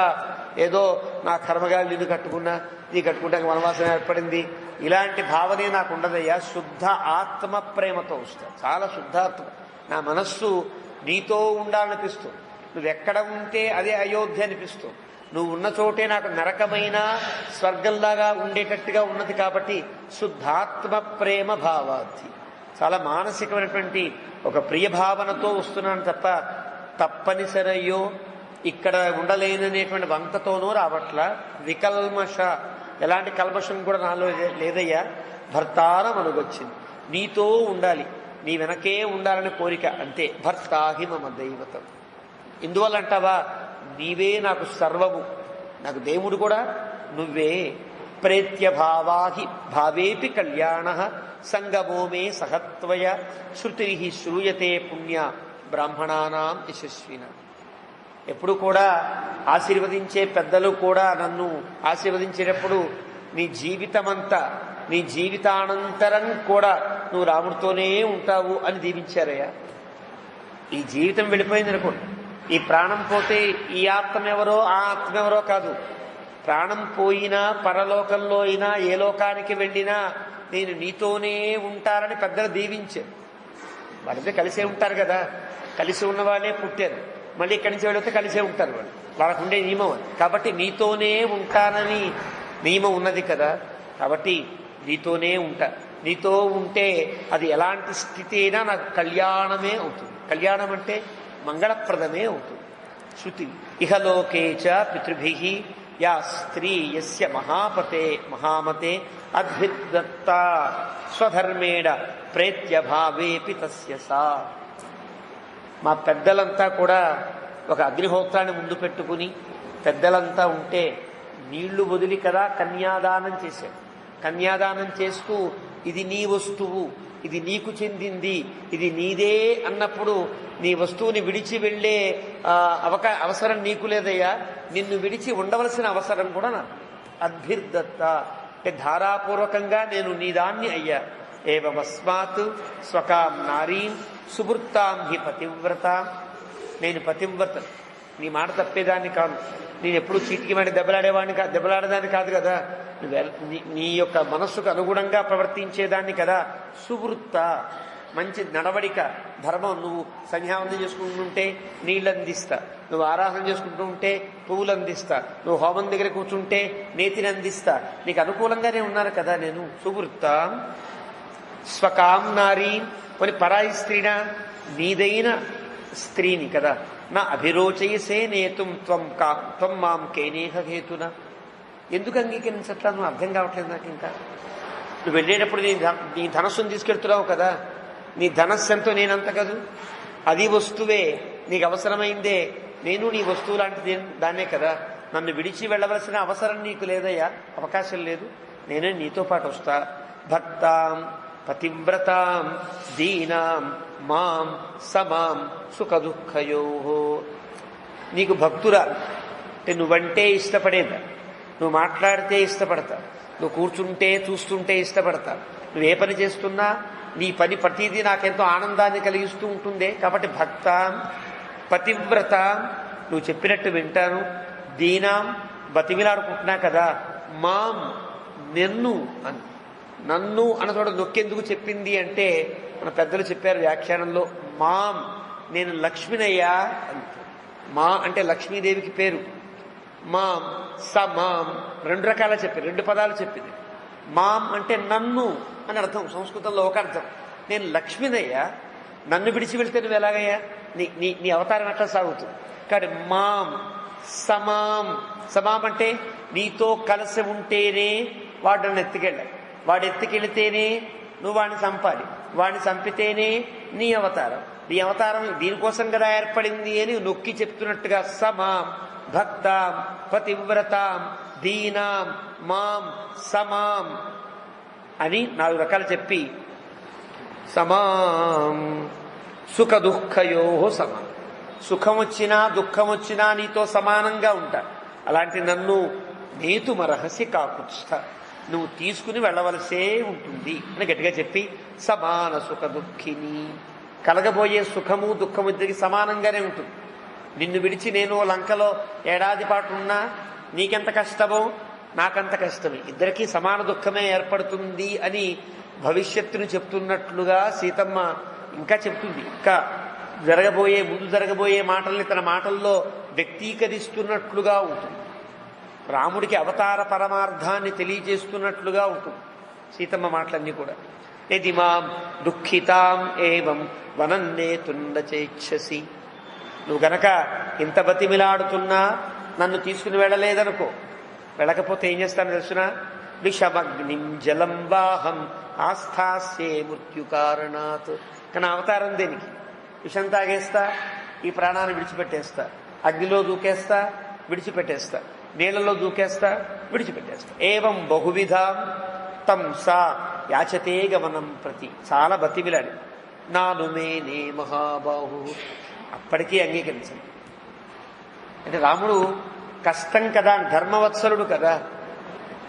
ఏదో నా కర్మగాలు నిన్ను కట్టుకున్నా, నీ కట్టుకుంటాక వనవాసం ఏర్పడింది, ఇలాంటి భావనే నాకు ఉండదయ్యా. శుద్ధ ఆత్మ ప్రేమతో వస్తాను, చాలా శుద్ధాత్మ. నా మనస్సు నీతో ఉండాలనిపిస్తుంది. నువ్వెక్కడ ఉంటే అదే అయోధ్య అనిపిస్తుంది. నువ్వు ఉన్న చోటే నాకు నరకమైన స్వర్గంలాగా ఉండేటట్టుగా ఉన్నది. కాబట్టి శుద్ధాత్మ ప్రేమ భావార్థి, చాలా మానసికమైనటువంటి ఒక ప్రియ భావనతో వస్తున్నాను తప్ప తప్పనిసరయ్యో ఇక్కడ ఉండలేననేటువంటి వంకతోనూ రావట్లా. వికల్మష, ఎలాంటి కల్మషం కూడా నాలో లేదయ్యా. భర్తారం అనుగొచ్చింది, నీతో ఉండాలి, నీ వెనకే ఉండాలని కోరిక, అంతే. భర్తాహి మమ దైవతం. ఇందువల్ల అంటావా, నీవే నాకు సర్వము, నాకు దేవుడు కూడా నువ్వే. ప్రేత్య భావాహి భావేపి కళ్యాణ సంగమో మే సహత్వయ శృతి శ్రూయతే పుణ్య బ్రాహ్మణానాం యశస్విన. ఎప్పుడు కూడా ఆశీర్వదించే పెద్దలు కూడా నన్ను ఆశీర్వదించేటప్పుడు నీ జీవితమంతా, నీ జీవితానంతరం కూడా నువ్వు రాముడితోనే ఉంటావు అని దీవించారయ్యా. ఈ జీవితం వెళ్ళిపోయింది అనుకోండి, ఈ ప్రాణం పోతే ఈ ఆత్మ ఎవరో ఆ ఆత్మ ఎవరో కాదు. ప్రాణం పోయినా పరలోకంలో అయినా ఏ లోకానికి వెళ్ళినా నేను నీతోనే ఉంటారని పెద్దలు దీవించారు. వాళ్ళతో కలిసే ఉంటారు కదా, కలిసి ఉన్న వాళ్ళే పుట్టారు, మళ్ళీ ఇక్కడి నుంచి వెళ్ళితే కలిసే ఉంటారు వాళ్ళు, వాళ్ళకు ఉండే నియమం అది. కాబట్టి నీతోనే ఉంటానని నియమం ఉన్నది కదా, కాబట్టి నీతోనే ఉంటా. నీతో ఉంటే అది ఎలాంటి స్థితి అయినా నాకు కళ్యాణమే అవుతుంది. కళ్యాణం అంటే మంగళప్రదమే అవుతుంది. శృతి ఇహలోకేచ పితృభిః యా స్త్రీ యస్య మహాపతే మహామతే అద్భిదత్త స్వధర్మేణ ప్రేత్య భావేపి తస్య సా. మా పెద్దలంతా కూడా ఒక అగ్నిహోత్రాన్ని ముందు పెట్టుకుని, పెద్దలంతా ఉంటే నీళ్లు వదిలి కదా కన్యాదానం చేశారు. కన్యాదానం చేస్తూ ఇది నీ వస్తువు, ఇది నీకు చెందింది, ఇది నీదే అన్నప్పుడు నీ వస్తువుని విడిచి వెళ్లే అవసరం నీకు లేదయ్యా, నిన్ను విడిచి ఉండవలసిన అవసరం కూడా నాకు. అద్భిర్దత్త అంటే ధారాపూర్వకంగా నేను నీదాన్ని అయ్యా. ఏవమస్మాత్ స్వకాం నారీం సుభృత్తాం హి పతివ్రత నేను పతివ్రత, నీ మాట తప్పేదాన్ని కాదు, నేను ఎప్పుడు చీటికి మాట దెబ్బలాడేదాన్ని కాదు కదా, నీ యొక్క మనస్సుకు అనుగుణంగా ప్రవర్తించేదాన్ని కదా. సువృత్త, మంచి నడవడిక, ధర్మం. నువ్వు సంధ్యావందనం చేసుకుంటుంటే నీళ్ళు అందిస్తా, నువ్వు ఆరాధన చేసుకుంటూ ఉంటే పువ్వులు అందిస్తా, నువ్వు హోమం దగ్గర కూర్చుంటే నేతిని అందిస్తా, నీకు అనుకూలంగానే ఉన్నాను కదా నేను. సువృత్త స్వకాం నారీ, కొన్ని పరాయి స్త్రీనా, నీదైన స్త్రీని కదా. నా అభిరోచయసే నేతుం త్వం మాం కేనేహ హేతున. ఎందుకు అంగీకరించట్లా నువ్వు? అర్థం కావట్లేదు నాకు. ఇంకా నువ్వు వెళ్ళేటప్పుడు నీ ధనస్సును తీసుకెళ్తున్నావు కదా, నీ ధనస్సు ఎంతో నేనంత కదూ, అది వస్తువే, నీకు అవసరమైందే, నేను నీ వస్తువు లాంటిది దాన్నే కదా. నన్ను విడిచి వెళ్ళవలసిన అవసరం నీకు లేదయ్యా, అవకాశం లేదు, నేనే నీతో పాటు వస్తా. భక్తాం పతివ్రతాం దీనాం మాం సమాం సుఖ దుఃఖయో. నీకు భక్తురా అంటే నువ్వంటే ఇష్టపడేదా, నువ్వు మాట్లాడితే ఇష్టపడతా, నువ్వు కూర్చుంటే చూస్తుంటే ఇష్టపడతా, నువ్వు ఏ పని చేస్తున్నా నీ పని ప్రతిదీ నాకెంతో ఆనందాన్ని కలిగిస్తూ ఉంటుందే. కాబట్టి భక్తాం పతివ్రత, నువ్వు చెప్పినట్టు వింటాను. దీనాం, బతిమిలాడుకుంటున్నా కదా. మాం, నిన్ను అని. నన్ను అన్నతోడ నొక్కేందుకు చెప్పింది అంటే మన పెద్దలు చెప్పారు వ్యాఖ్యానంలో, మాం, నేను లక్ష్మినయ్యా అని. మా అంటే లక్ష్మీదేవికి పేరు. మాం సమాం, రెండు రకాల చెప్పింది, రెండు పదాలు చెప్పింది. మాం అంటే నన్ను అని అర్థం, సంస్కృతంలో ఒక అర్థం. నేను లక్ష్మినయ్యా, నన్ను విడిచి వెళ్తే నువ్వు ఎలాగయ్యా, నీ అవతారం ఎట్లా సాగుతుంది. కాబట్టి మాం సమాం, సమాం అంటే నీతో కలిసి ఉంటేనే వాడు నన్ను ఎత్తుకెళ్ళాలి, వాడు ఎత్తుకెళితేనే నువ్వు వాడిని చంపాలి, వాడిని చంపితేనే నీ అవతారం, నీ అవతారం దీనికోసం కదా ఏర్పడింది అని నొక్కి చెప్తున్నట్టుగా సమాం భక్తాం పతివ్రతాం దీనాం మాం సమాం అని 4 రకాలు చెప్పి సమాం సుఖ దుఃఖయో సమాం. సుఖం వచ్చినా దుఃఖం వచ్చినా నీతో సమానంగా ఉంటా. అలాంటి నన్ను నేతుమరహసి కాకుత్స్థ, నువ్వు తీసుకుని వెళ్ళవలసే ఉంటుంది అని గట్టిగా చెప్పి సమాన సుఖ దుఃఖిని, కలగబోయే సుఖము దుఃఖము ఇద్దరికి సమానంగానే ఉంటుంది. నిన్ను విడిచి నేను లంకలో ఏడాది పాటు ఉన్నా నీకెంత కష్టమో నాకంత కష్టమే, ఇద్దరికీ సమాన దుఃఖమే ఏర్పడుతుంది అని భవిష్యత్తును చెప్తున్నట్లుగా సీతమ్మ ఇంకా చెప్తుంది. ఇంకా ముందు జరగబోయే మాటల్ని తన మాటల్లో వ్యక్తీకరిస్తున్నట్లుగా ఉంటుంది. రాముడికి అవతార పరమార్థాన్ని తెలియజేస్తున్నట్లుగా ఉంటుంది సీతమ్మ మాటలన్నీ కూడా. యది మాం దుఃఖితాం ఏవం వనన్నేతున్న చేచ్ఛసి, నువ్వు గనక ఇంత బతిమిలాడుతున్నా నన్ను తీసుకుని వెళ్ళలేదనుకో, వెళ్ళకపోతే ఏం చేస్తాను తెలుసునా, విషమగ్నిం జలం వాహం ఆస్థాస్యే మృత్యు కారణాత్. కానీ అవతారం దేనికి? విషం తాగేస్తా, ఈ ప్రాణాన్ని విడిచిపెట్టేస్తా, అగ్నిలో దూకేస్తా విడిచిపెట్టేస్తా, నీళ్లలో దూకేస్తా విడిచిపెట్టేస్తా. ఏవం బహువిధాం తం సా యాచతే గమనం ప్రతి, చాలా బతిమిలాడి నాను మేనే మహాబాహు, అప్పటికీ అంగీకరించండి. అంటే రాముడు కష్టం కదా, ధర్మవత్సలుడు కదా,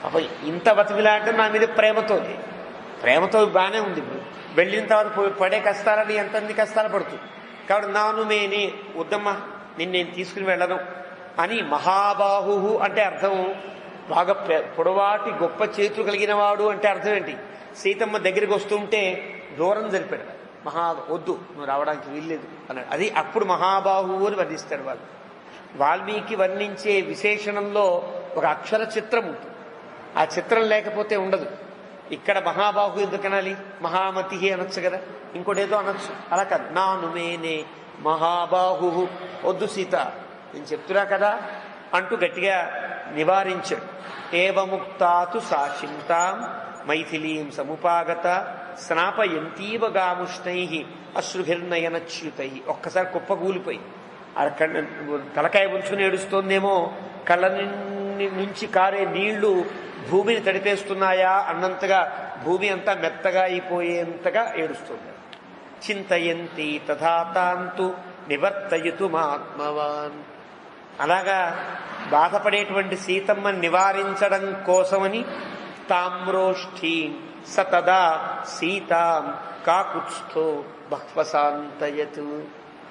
అప్పుడు ఇంత బతిమిలాడటం నా మీద ప్రేమతో బాగానే ఉంది. ఇప్పుడు వెళ్ళిన తర్వాత పడే కష్టాలని ఎంతమంది కష్టాలు పడుతుంది. కాబట్టి నాను మేనే, వద్దమ్మా నేను తీసుకుని వెళ్ళను అని. మహాబాహు అంటే అర్థం బాగా పొడవాటి గొప్ప చేతులు కలిగిన వాడు అంటే అర్థం ఏంటి? సీతమ్మ దగ్గరికి వస్తుంటే దూరం జరిపాడు, వద్దు నువ్వు రావడానికి వీల్లేదు అన్నాడు. అది అప్పుడు మహాబాహు అని వర్ణిస్తాడు వాళ్ళు. వాల్మీకి వర్ణించే విశేషణంలో ఒక అక్షర చిత్రం ఉంటుంది, ఆ చిత్రం లేకపోతే ఉండదు. ఇక్కడ మహాబాహు ఎందుకనాలి? మహామతి అనొచ్చు కదా, ఇంకోటేదో అనొచ్చు, అలా కాదు. నాను మేనే మహాబాహు, వద్దు సీత నేను చెప్తున్నా కదా అంటూ గట్టిగా నివారించాడు. ఏవముక్తాతు సాశింతాం మైథిలీం సముపాగత స్నాపయంతీవ గాముష్ణై అశ్రుభిర్నయనచ్యుతై. ఒక్కసారి కుప్పగూలిపోయి తలకాయ ఉంచుకుని ఏడుస్తోందేమో, కళ్ళ నుంచి కారే నీళ్లు భూమిని తడిపేస్తున్నాయా అన్నంతగా భూమి అంతా మెత్తగా అయిపోయేంతగా ఏడుస్తుంది. చింతయంతి తథాతాంతు నివర్తయతు మాత్మవాన్. అలాగా బాధపడేటువంటి సీతమ్మని నివారించడం కోసమని తామ్రోష్ఠీం సతదా సీతాం కాకుత్స్థో బహ్వసాంతయతు.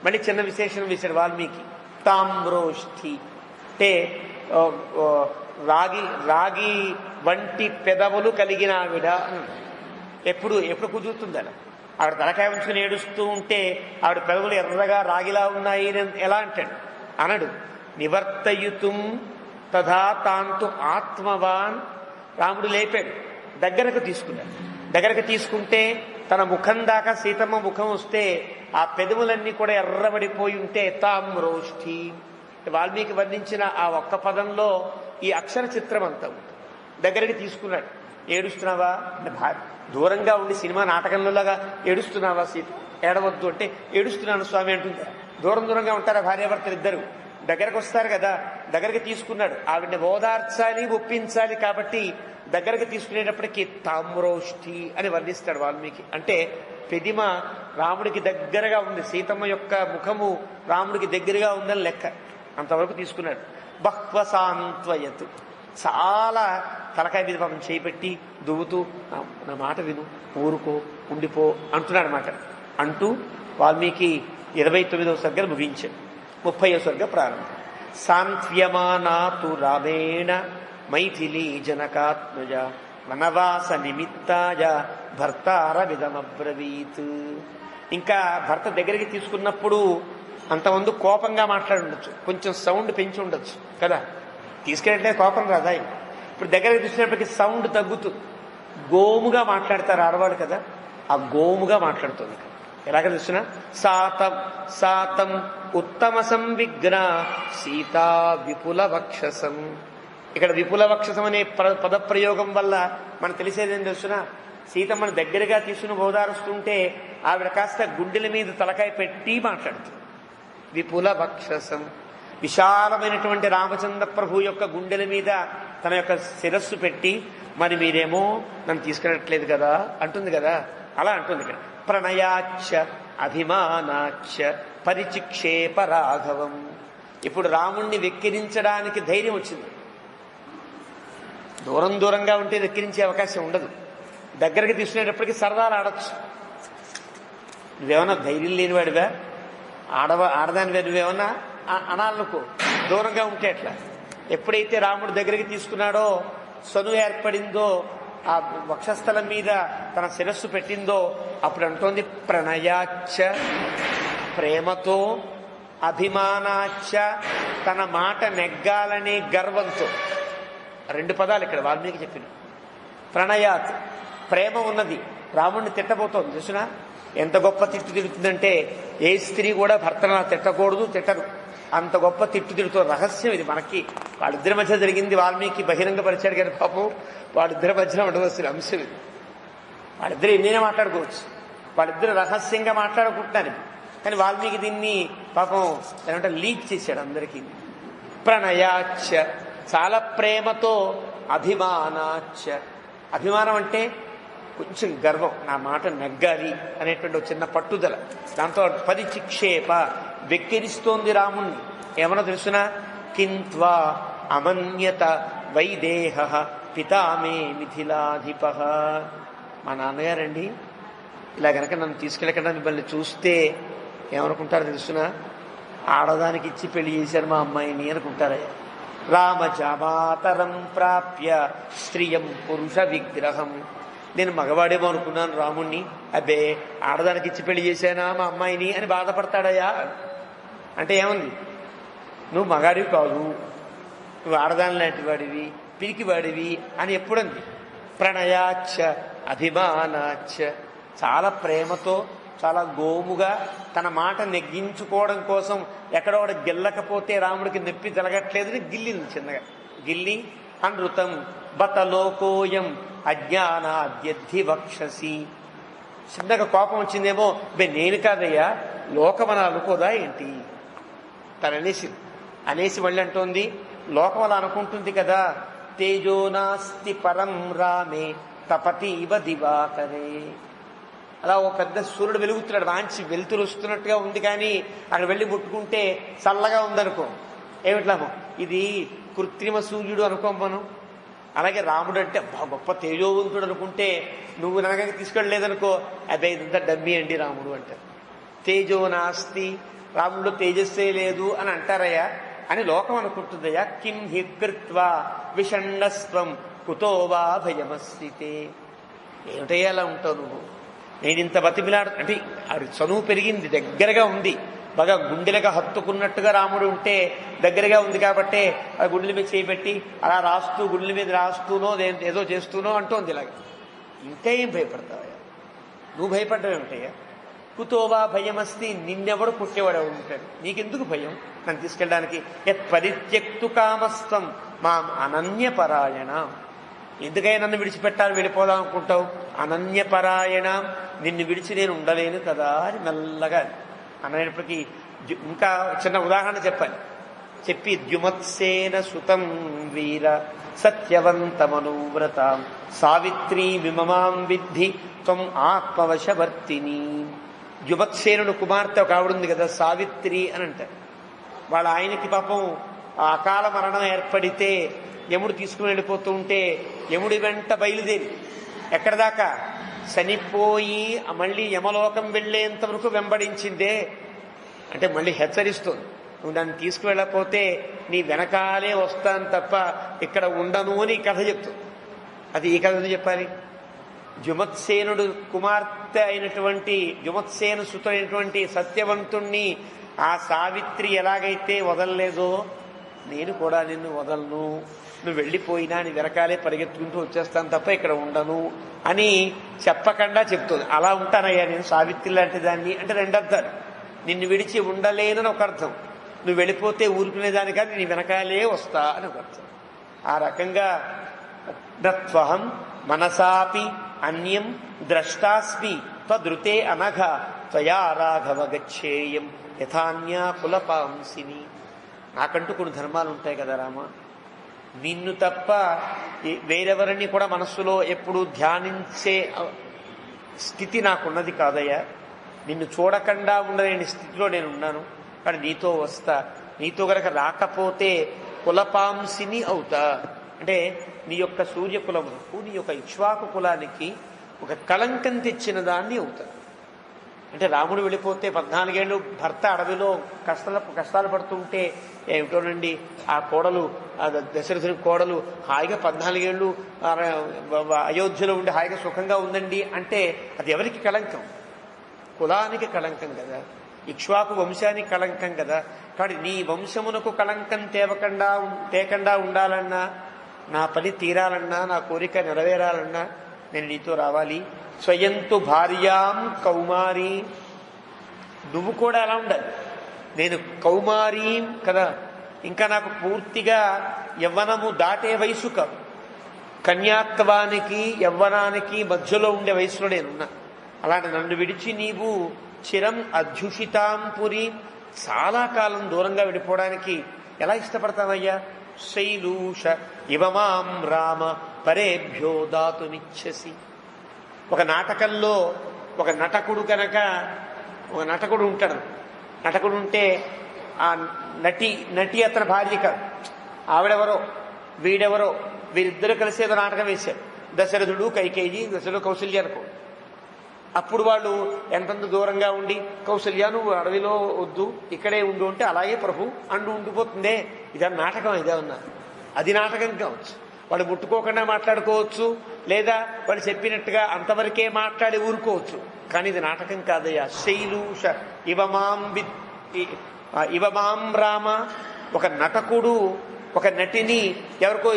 మళ్ళీ చిన్న విశేషణం వేశాడు వాల్మీకి. తామ్రోష్ఠి అంటే రాగి రాగి వంటి పెదవులు కలిగిన ఆవిడ. ఎప్పుడు ఎప్పుడు కుదురుతుంది అలా? ఆవిడ తలకాయ ఉంచుకుని ఏడుస్తూ ఉంటే ఆవిడ పెదవులు ఎర్రగా రాగిలా ఉన్నాయి ఎలా అంటాడు? అనడు. నివర్తయుతుం తథా తాంతు ఆత్మవాన్. రాముడు లేపాడు, దగ్గరకు తీసుకున్నాడు. దగ్గరకు తీసుకుంటే తన ముఖం దాకా సీతమ్మ ముఖం వస్తే ఆ పెదవులన్నీ కూడా ఎర్రబడిపోయి ఉంటే తామ్రోష్ఠి. వాల్మీకి వర్ణించిన ఆ ఒక్క పదంలో ఈ అక్షర చిత్రం అంతా ఉంటుంది. దగ్గరికి తీసుకున్నాడు. ఏడుస్తున్నావా అంటే దూరంగా ఉండి సినిమా నాటకంలోలాగా ఏడుస్తున్నావా సీత? ఏడవద్దు అంటే ఏడుస్తున్నాను స్వామి అంటుంది. దూరంగా ఉంటారా భార్యాభర్తలు ఇద్దరు? దగ్గరకు వస్తారు కదా, దగ్గరికి తీసుకున్నాడు. ఆవిడని ఓదార్చాలి, ఒప్పించాలి కాబట్టి దగ్గరకు తీసుకునేటప్పటికీ తామ్రోష్ఠి అని వర్ణిస్తాడు వాల్మీకి. అంటే పెదిమ రాముడికి దగ్గరగా ఉంది, సీతమ్మ యొక్క ముఖము రాముడికి దగ్గరగా ఉందని లెక్క. అంతవరకు తీసుకున్నాడు. బహ్వసాంత్వయతు, చాలా తలకాయ మీద పాపం చేపెట్టి దువ్వుతూ నా మాట విను, ఊరుకో, ఉండిపో అంటున్నాడు అన్నమాట. అంటూ వాల్మీకి 29వ సర్గను ముగించాడు. 30వ సర్గ ప్రారంభం. సాంత్వ్యమానాతు రామేణ మైథిలీ జనకాత్మజ వనవాస నిమిత్తాయ భర్తారవిదమబ్రవీత్. ఇంకా భర్త దగ్గరికి తీసుకున్నప్పుడు అంతమంది కోపంగా మాట్లాడి ఉండొచ్చు, కొంచెం సౌండ్ పెంచి ఉండొచ్చు కదా, తీసుకెళ్ళట్లేదు కోపం రాదా? ఇప్పుడు దగ్గరికి తీసుకున్నప్పటికీ సౌండ్ తగ్గుతుంది. గోముగా మాట్లాడతారు ఆడవాళ్ళు కదా, ఆ గోముగా మాట్లాడుతుంది. ఎలాగ చూసినా సాతం సాతం ఉత్తమ సంవిఘ్న సీతా విపుల వక్షసం. ఇక్కడ విపుల వక్షసం అనే పదప్రయోగం వల్ల మనకు తెలిసేది ఏం తెలుసునా, సీతమ్మను దగ్గరగా తీసుకుని ఓదారుస్తుంటే ఆవిడ కాస్త గుండెల మీద తలకాయ పెట్టి మాట్లాడుతుంది. విపుల వక్షసం, విశాలమైనటువంటి రామచంద్ర ప్రభు యొక్క గుండెల మీద తన యొక్క శిరస్సు పెట్టి, మరి మీరేమో నన్ను తీసుకెళ్ళట్లేదు కదా అంటుంది కదా, అలా అంటుంది ఇక్కడ. ప్రణయాచ్చ అభిమానాచ్చ పరిచిక్షేప రాఘవం. ఇప్పుడు రాముణ్ణి వెక్కిరించడానికి ధైర్యం వచ్చింది. దూరంగా ఉంటే వెక్కిరించే అవకాశం ఉండదు. దగ్గరికి తీసుకునేటప్పటికీ సరదాలు ఆడచ్చు. నువ్వేమన్నా ధైర్యం లేనివాడివా, ఆడదానివే, నువ్వేమన్నా అనాలనుకో, దూరంగా ఉంటే ఎట్లా? ఎప్పుడైతే రాముడు దగ్గరికి తీసుకున్నాడో, సను ఏర్పడిందో, ఆ వక్షస్థలం మీద తన శిరస్సు పెట్టిందో అప్పుడు అంటోంది ప్రణయాచ్చ, ప్రేమతో, అభిమానాచ్చ, తన మాట నెగ్గాలనే గర్వంతో. 2 పదాలు ఇక్కడ వాల్మీకి చెప్పిన. ప్రణయాత్, ప్రేమ ఉన్నది, రాముడిని తిట్టబోతోంది. చూసినా ఎంత గొప్ప తిట్టు తిడుతుందంటే, ఏ స్త్రీ కూడా భర్తను తిట్టకూడదు, తిట్టరు. అంత గొప్ప తిట్టు తిడుతో. రహస్యం ఇది. మనకి వాళ్ళిద్దరి మధ్య జరిగింది వాల్మీకి బహిరంగపరిచాడు కానీ పాపం వాళ్ళిద్దరి మధ్యన ఉండవలసిన అంశం ఇది. వాళ్ళిద్దరు ఎన్నైనా మాట్లాడుకోవచ్చు, వాళ్ళిద్దరు రహస్యంగా మాట్లాడుకుంటున్నారు. కానీ వాల్మీకి దీన్ని పాపం ఏమంటే లీక్ చేశాడు అందరికీ. ప్రణయాచ్చ, చాలా ప్రేమతో, అభిమానాచ్చ, అభిమానం అంటే కొంచెం గర్వం, నా మాట నెగ్గాలి అనేటువంటి ఒక చిన్న పట్టుదల. దాంతో పరిచిక్షేప, వెక్కిరిస్తోంది రాముణ్ణి. ఏమన్నా తెలుసునా, కింత్వా అమన్యత వైదేహ పితామే మిథిలాధిప. మా నాన్నగారండి ఇలా గనక నన్ను తీసుకెళ్ళకుండా మిమ్మల్ని చూస్తే ఏమనుకుంటారో తెలుసునా, ఆడదానికి ఇచ్చి పెళ్లి చేశారు మా అమ్మాయిని అనుకుంటారయ్యా. రామజామాతరం ప్రాప్య స్త్రియం పురుష విగ్రహం. నేను మగవాడేమో అనుకున్నాను రాముణ్ణి, అబ్బే ఆడదానికి ఇచ్చి పెళ్లి చేశానా మా అమ్మాయిని అని బాధపడతాడయ్యా. అంటే ఏముంది, నువ్వు మగాడివి కాదు, నువ్వు ఆడదాని లాంటి వాడివి, పిరికివాడివి అని ఎప్పుడంది. ప్రణయాచ్చ అభిమానాచ్చ, చాలా ప్రేమతో, చాలా గోముగా తన మాట నెగ్గించుకోవడం కోసం ఎక్కడో గిల్లకపోతే రాముడికి నొప్పి జరగట్లేదని గిల్లింది చిన్నగా. గిల్లి అనృతం బతలోకోయం అజ్ఞానాద్యద్ధి వక్షసి. చిన్నగా కోపం వచ్చిందేమో, నేను కాదయ్యా లోకమన అనుకోదా ఏంటి అనేసి మళ్ళీ అంటోంది, లోకం అలా అనుకుంటుంది కదా. తేజో నాస్తి పరం రామే తపతీవ దివాకరే. అలా ఓ పెద్ద సూర్యుడు వెలుగుతున్నాడు, మంచి వెలుతురు వస్తున్నట్టుగా ఉంది, కానీ అక్కడ వెళ్ళి ముట్టుకుంటే చల్లగా ఉందనుకో, ఏమిట్లామో ఇది కృత్రిమ సూర్యుడు అనుకోం మనం. అలాగే రాముడు అంటే గొప్ప తేజోవంతుడు అనుకుంటే, నువ్వు నగకి తీసుకెళ్ళలేదనుకో, అదే ఇదంతా డమ్మీ అండి రాముడు అంటారు. తేజో నాస్తి రాముడు తేజస్సే లేదు అని అంటారయ్యా అని లోకం అనుకుంటుందయ్యా. కిం హి కృత్వా విషణ్ణస్వం కుతో వా భయమస్సితే. ఏమిటయ్యా అలా ఉంటావు నువ్వు? నేను ఇంత బతిమిలాడు అంటే ఆవిడ చనువు పెరిగింది, దగ్గరగా ఉంది, బాగా గుండెలుగా హత్తుకున్నట్టుగా రాముడు ఉంటే దగ్గరగా ఉంది కాబట్టే ఆ గుండెల మీద చేయబెట్టి అలా రాస్తూ గుండెల మీద రాస్తూనో ఏదో చేస్తూనో అంటోంది. ఇలాగ ఇంకా ఏం భయపడతావయ్యా? నువ్వు భయపడ్డావు ఏమిటయ్యా? కుతోవా భయమస్తి. నిన్నెవడు పుట్టేవాడు ఎవడు ఉంటాడు? నీకెందుకు భయం నన్ను తీసుకెళ్ళడానికి? యత్ పరిత్యక్తు కామస్తం మాం అనన్యపరాయణ. ఎందుకైనా నన్ను విడిచిపెట్టాలి, వెళ్ళిపోదాం అనుకుంటావు? అనన్యపరాయణ, నిన్ను విడిచి నేను ఉండలేను కదా అని మెల్లగా అనేటప్పటికీ ఇంకా చిన్న ఉదాహరణ చెప్పి ద్యుమత్సేన సుతం వీర సత్యవంతమనువ్రతాం సావిత్రీ విమమాం విద్ధి త్వం ఆత్మవశవర్తిని. ద్యుమత్సేనుడు కుమార్తె ఒక ఆవిడుంది కదా, సావిత్రి అని అంటారు. వాళ్ళ ఆయనకి పాపం అకాల మరణం ఏర్పడితే యముడు తీసుకుని వెళ్ళిపోతూ ఉంటే యముడి వెంట బయలుదేరి ఎక్కడ దాకా చనిపోయి మళ్ళీ యమలోకం వెళ్లేంత వరకు వెంబడించిందే. అంటే మళ్ళీ హెచ్చరిస్తుంది, నువ్వు దాన్ని తీసుకువెళ్ళకపోతే నీ వెనకాలే వస్తాను తప్ప ఇక్కడ ఉండను అని కథ చెప్తుంది. అది ఈ కథ చెప్పాలి. జుమత్సేనుడు కుమార్తె అయినటువంటి జుమత్సేను సుతుడైనటువంటి సత్యవంతుణ్ణి ఆ సావిత్రి ఎలాగైతే వదలలేదో నేను కూడా నిన్ను వదలను, నువ్వు వెళ్ళిపోయినా నీ వెనకాలే పరిగెత్తుకుంటూ వచ్చేస్తాను తప్ప ఇక్కడ ఉండను అని చెప్పకుండా చెప్తుంది. అలా ఉంటానయ్యా నేను సావిత్రి లాంటి దాన్ని అంటే రెండు అర్థాలు. నిన్ను విడిచి ఉండలేనని ఒక అర్థం, నువ్వు వెళ్ళిపోతే ఊరుకునేదాని కాదు నీ వెనకాలే వస్తా అని ఒక అర్థం. ఆ రకంగా నత్వహం మనసాపి అన్యం ద్రష్టాస్మి త్వదృతే అనఘ త్వయా రాఘవ గచ్చేయం యథాన్యా కులపాంసిని. నాకంటూ కొన్ని ధర్మాలు ఉంటాయి కదా రామ, నిన్ను తప్ప వేరెవరిని కూడా మనస్సులో ఎప్పుడు ధ్యానించే స్థితి నాకున్నది కాదయ్యా. నిన్ను చూడకుండా ఉండలేని స్థితిలో నేనున్నాను, కానీ నీతో వస్తా. నీతో గనక రాకపోతే కులపాంసిని అవుతా. అంటే నీ యొక్క సూర్యకులమునకు నీ యొక్క ఇక్ష్వాకు కులానికి ఒక కళంకం తెచ్చిన దాన్ని అవుతా. అంటే రాముడు వెళ్ళిపోతే 14 ఏళ్ళు భర్త అడవిలో కష్టాలు పడుతుంటే ఏమిటోనండి ఆ కోడలు దశరథుని కోడలు హాయిగా 14 ఏళ్ళు అయోధ్యలో ఉండి హాయిగా సుఖంగా ఉందండి అంటే అది ఎవరికి కళంకం? కులానికి కళంకం కదా, ఇక్ష్వాకు వంశానికి కళంకం కదా. కానీ నీ వంశమునకు కళంకం తేకుండా ఉండాలన్నా, నా పని తీరాలన్నా, నా కోరిక నెరవేరాలన్నా నేను నీతో రావాలి. స్వయంతు భార్యాం కౌమారీ, నువ్వు కూడా అలా ఉండాలి. నేను కౌమారీం కదా, ఇంకా నాకు పూర్తిగా యవ్వనము దాటే వయసు కాదు, కన్యాత్వానికి యవ్వనానికి మధ్యలో ఉండే వయసులో నేనున్నా. అలాంటి నన్ను విడిచి నీవు చిరం అధ్యుషితాం పురి, చాలా కాలం దూరంగా విడిపోవడానికి ఎలా ఇష్టపడతావయ్యా? శైలూష ఇవమాం రామ పరేభ్యో దాతుమిచ్చసి. ఒక నాటకంలో ఒక నటకుడు కనుక ఒక నటకుడు ఉంటాడు, నటకుడు ఉంటే ఆ నటి అతని భార్య కాదు, ఆవిడెవరో వీడెవరో వీరిద్దరూ కలిసి ఏదో నాటకం వేశారు. దశరథుడు కైకేయి, దశరథుడు కౌశల్య అనుకో. అప్పుడు వాళ్ళు ఎంతంత దూరంగా ఉండి కౌశల్య నువ్వు అడవిలో వద్దు ఇక్కడే ఉండు అంటే అలాగే ప్రభు ఉండిపోతుందే. ఇదా నాటకం? ఇదే ఉన్నా అది నాటకం కావచ్చు. వాళ్ళు ముట్టుకోకుండా మాట్లాడుకోవచ్చు, లేదా వాళ్ళు చెప్పినట్టుగా అంతవరకే మాట్లాడి ఊరుకోవచ్చు, కానీ ఇది నాటకం కాదయ్యా. శైలూష ఇవమాం రామ. ఒక నటకుడు ఒక నటిని ఎవరికో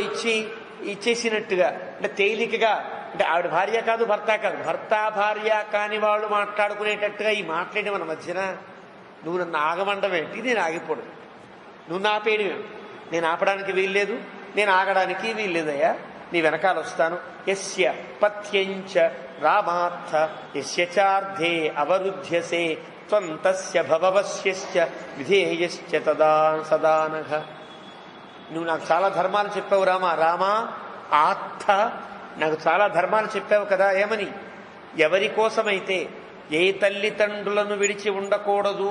ఇచ్చేసినట్టుగా అంటే తేలికగా, అంటే ఆవిడ భార్య కాదు భర్త కాదు, భర్త భార్య కాని వాళ్ళు మాట్లాడుకునేటట్టుగా ఈ మాట్లాడి మన మధ్యన నువ్వు నన్ను ఆగమండమేంటి? నేను ఆగిపోడు, నువ్వు నాపేయడమే. నేను ఆపడానికి వీల్లేదు, నేను ఆగడానికి వీల్లేదయ్యా, నీ వెనకాల వస్తాను. యస్య పథ్యంచ రామార్థ యస్య చార్ధే అవరుధ్యసే త్వం తస్య భవవశ్యశ్చ విధేయశ్చ సదానఘ. నువ్వు నాకు చాలా ధర్మాలు చెప్పావు రామా. రామా ఆర్థ, నాకు చాలా ధర్మాలు చెప్పావు కదా. ఏమని? ఎవరి కోసమైతే ఏ తల్లిదండ్రులను విడిచి ఉండకూడదు,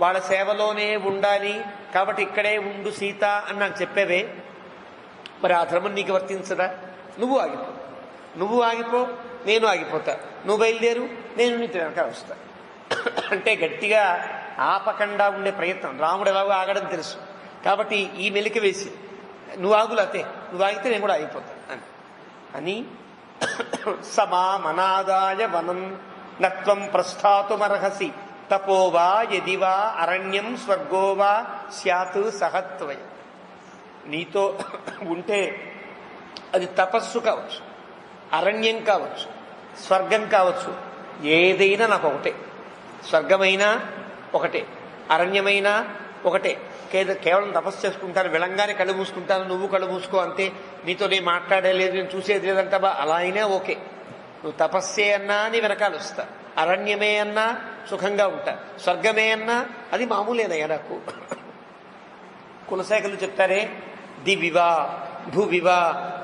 వాళ్ళ సేవలోనే ఉండాలి, కాబట్టి ఇక్కడే ఉండు సీత అని నాకు చెప్పేవే, మరి ఆ ధర్మం నీకు వర్తించదా? నువ్వు ఆగిపో, నేను ఆగిపోతా. నువ్వు బయలుదేరు, నేను నీతో వెనక వస్తా అంటే గట్టిగా ఆపకుండా ఉండే ప్రయత్నం. రాముడు ఎలాగో ఆగడం తెలుసు కాబట్టి ఈ మెలిక వేసి నువ్వు ఆగులతే, నువ్వు ఆగితే నేను కూడా ఆగిపోతాను అని సమామనాదాయ వనం నత్వం ప్రస్థాతుమర్హసి తపోవా యదివా అరణ్యం స్వర్గోవా స్యాత్ సహత్వయ. నీతో ఉంటే అది తపస్సు కావచ్చు, అరణ్యం కావచ్చు, స్వర్గం కావచ్చు, ఏదైనా నాకు ఒకటే. స్వర్గమైనా ఒకటే, అరణ్యమైనా ఒకటే. కేవలం తపస్సు చేసుకుంటాను, విలంగానే కళ్ళు మూసుకుంటాను, నువ్వు కళ్ళు మూసుకో అంతే, నీతో నేను మాట్లాడలేదు, నేను చూసేది లేదంటావా, అలా అయినా ఓకే. నువ్వు తపస్సే అన్నా నీ వెనకాల వస్తా, అరణ్యమే అన్నా సుఖంగా ఉంటా, స్వర్గమే అన్నా అది మామూలేనయ్యా నాకు. కులశేఖరులు చెప్తారే, దివివా భువివా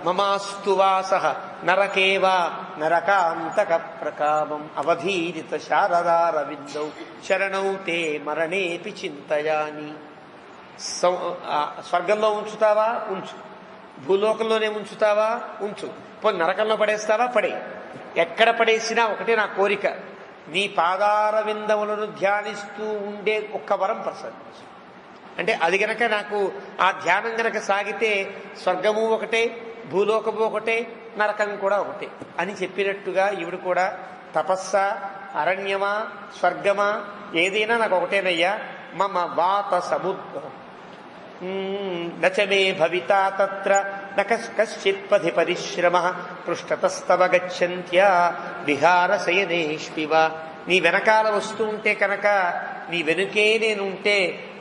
మమాస్తు వాసః నరకేవా నరకాంతక ప్రకామం అవధీరిత శారదారవిందౌ శరణౌ తే మరణేపి చింతయాని. స్వర్గంలో ఉంచుతావా ఉంచు, భూలోకంలోనే ఉంచుతావా ఉంచు, పోనీ నరకంలో పడేస్తావా పడే. ఎక్కడ పడేసినా ఒకటే నా కోరిక, నీ పాదారవిందములను ధ్యానిస్తూ ఉండే ఒక్క వరం ప్రసాదించు. అంటే అది గనక నాకు ఆ ధ్యానం గనక సాగితే స్వర్గము ఒకటే, భూలోకము ఒకటే, నరకం కూడా ఒకటే అని చెప్పినట్టుగా ఇవిడు కూడా తపస్స, అరణ్యమా, స్వర్గమా, ఏదైనా నాకు ఒకటేనయ్యా. మమ వాత సముద్రం నచమే భవితా తత్ర నశ్చిత్ పథి పరిశ్రమ పృష్ఠతస్తవ గచ్చంత్యా విహారశయనేష్వివ. నీ వెనకాల వస్తూ ఉంటే కనుక, నీ వెనుకే నేనుంటే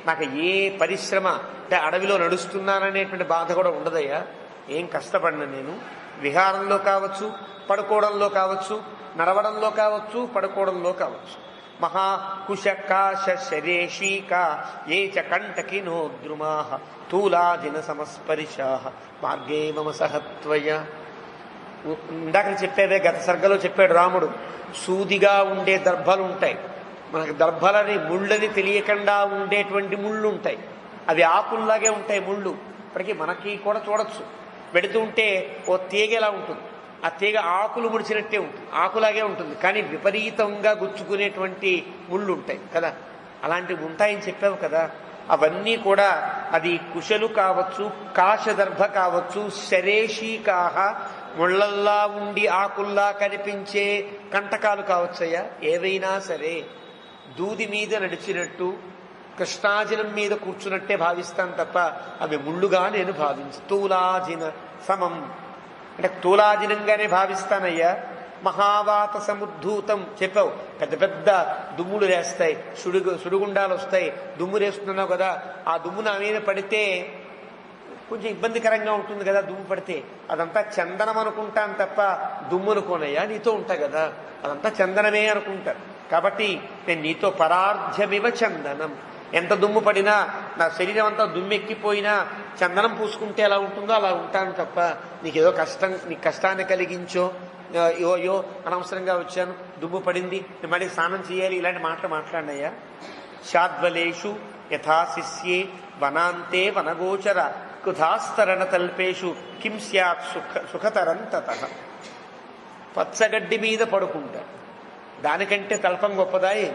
నాకు ఏ పరిశ్రమ, అంటే అడవిలో నడుస్తున్నాననేటువంటి బాధ కూడా ఉండదయ్యా. ఏం కష్టపడిన నేను విహారంలో కావచ్చు, పడుకోవడంలో కావచ్చు, నడవడంలో కావచ్చు, పడుకోవడంలో కావచ్చు. మహాకుశకాశ శరేషీకా ఏ చ కంటకినో ద్రుమా తూలాదిన సమస్పరిశా మార్గే మమ సహత్వయ. ఇందాక చెప్పేదే గత సర్గలో చెప్పాడు రాముడు, సూదిగా ఉండే దర్భలు ఉంటాయి, మనకు దర్భలని ముళ్ళని తెలియకుండా ఉండేటువంటి ముళ్ళు ఉంటాయి, అవి ఆకుల్లాగే ఉంటాయి ముళ్ళు. ఇప్పటికీ మనకి కూడా చూడొచ్చు, పెడుతూ ఉంటే ఓ తీగలా ఉంటుంది, ఆ తీగ ఆకులు ముడిచినట్టే ఉంటుంది, ఆకులాగే ఉంటుంది, కానీ విపరీతంగా గుచ్చుకునేటువంటి ముళ్ళు ఉంటాయి కదా, అలాంటివి ఉంటాయని చెప్పావు కదా. అవన్నీ కూడా అది కుశలు కావచ్చు, కాశదర్భ కావచ్చు, శరేషీకాహ ముళ్ళల్లా ఉండి ఆకుల్లా కనిపించే కంటకాలు కావచ్చయ్యా. ఏవైనా సరే దూది మీద నడిచినట్టు, కృష్ణాజినం మీద కూర్చున్నట్టే భావిస్తాను తప్ప అవి ముళ్ళుగా నేను భావించు. తూలాజిన సమం అంటే తూలాజినంగానే భావిస్తానయ్యా. మహావాత సముద్ధూతం చెప్పావు, పెద్ద పెద్ద దుమ్ములు వేస్తాయి, సుడిగుండాలు వస్తాయి, దుమ్ము వేస్తున్నావు కదా, ఆ దుమ్ము నా మీద పడితే కొంచెం ఇబ్బందికరంగా ఉంటుంది కదా. దుమ్ము పడితే అదంతా చందనం అనుకుంటాను తప్ప దుమ్ము అనుకోనయ్యా, నీతో ఉంటా కదా, అదంతా చందనమే అనుకుంటాను. కాబట్టి నేను నీతో పరార్ధ్యమివ చందనం, ఎంత దుమ్ము పడినా, నా శరీరం అంతా దుమ్మెక్కిపోయినా చందనం పూసుకుంటే ఎలా ఉంటుందో అలా ఉంటాను తప్ప నీకేదో నీకు కష్టాన్ని కలిగించో, యోయో అనవసరంగా వచ్చాను, దుమ్ము పడింది, నేను మళ్ళీ స్నానం చేయాలి, ఇలాంటి మాటలు మాట్లాడినయ్యా. శాద్వలేషు యథాశిష్యే వనాంతే వనగోచర కుధాస్తరణ తల్పేషు కిం స్యాత్ సుఖతరం తతః. పచ్చగడ్డి మీద పడుకుంటా, దానికంటే తల్పం గొప్పదాయి?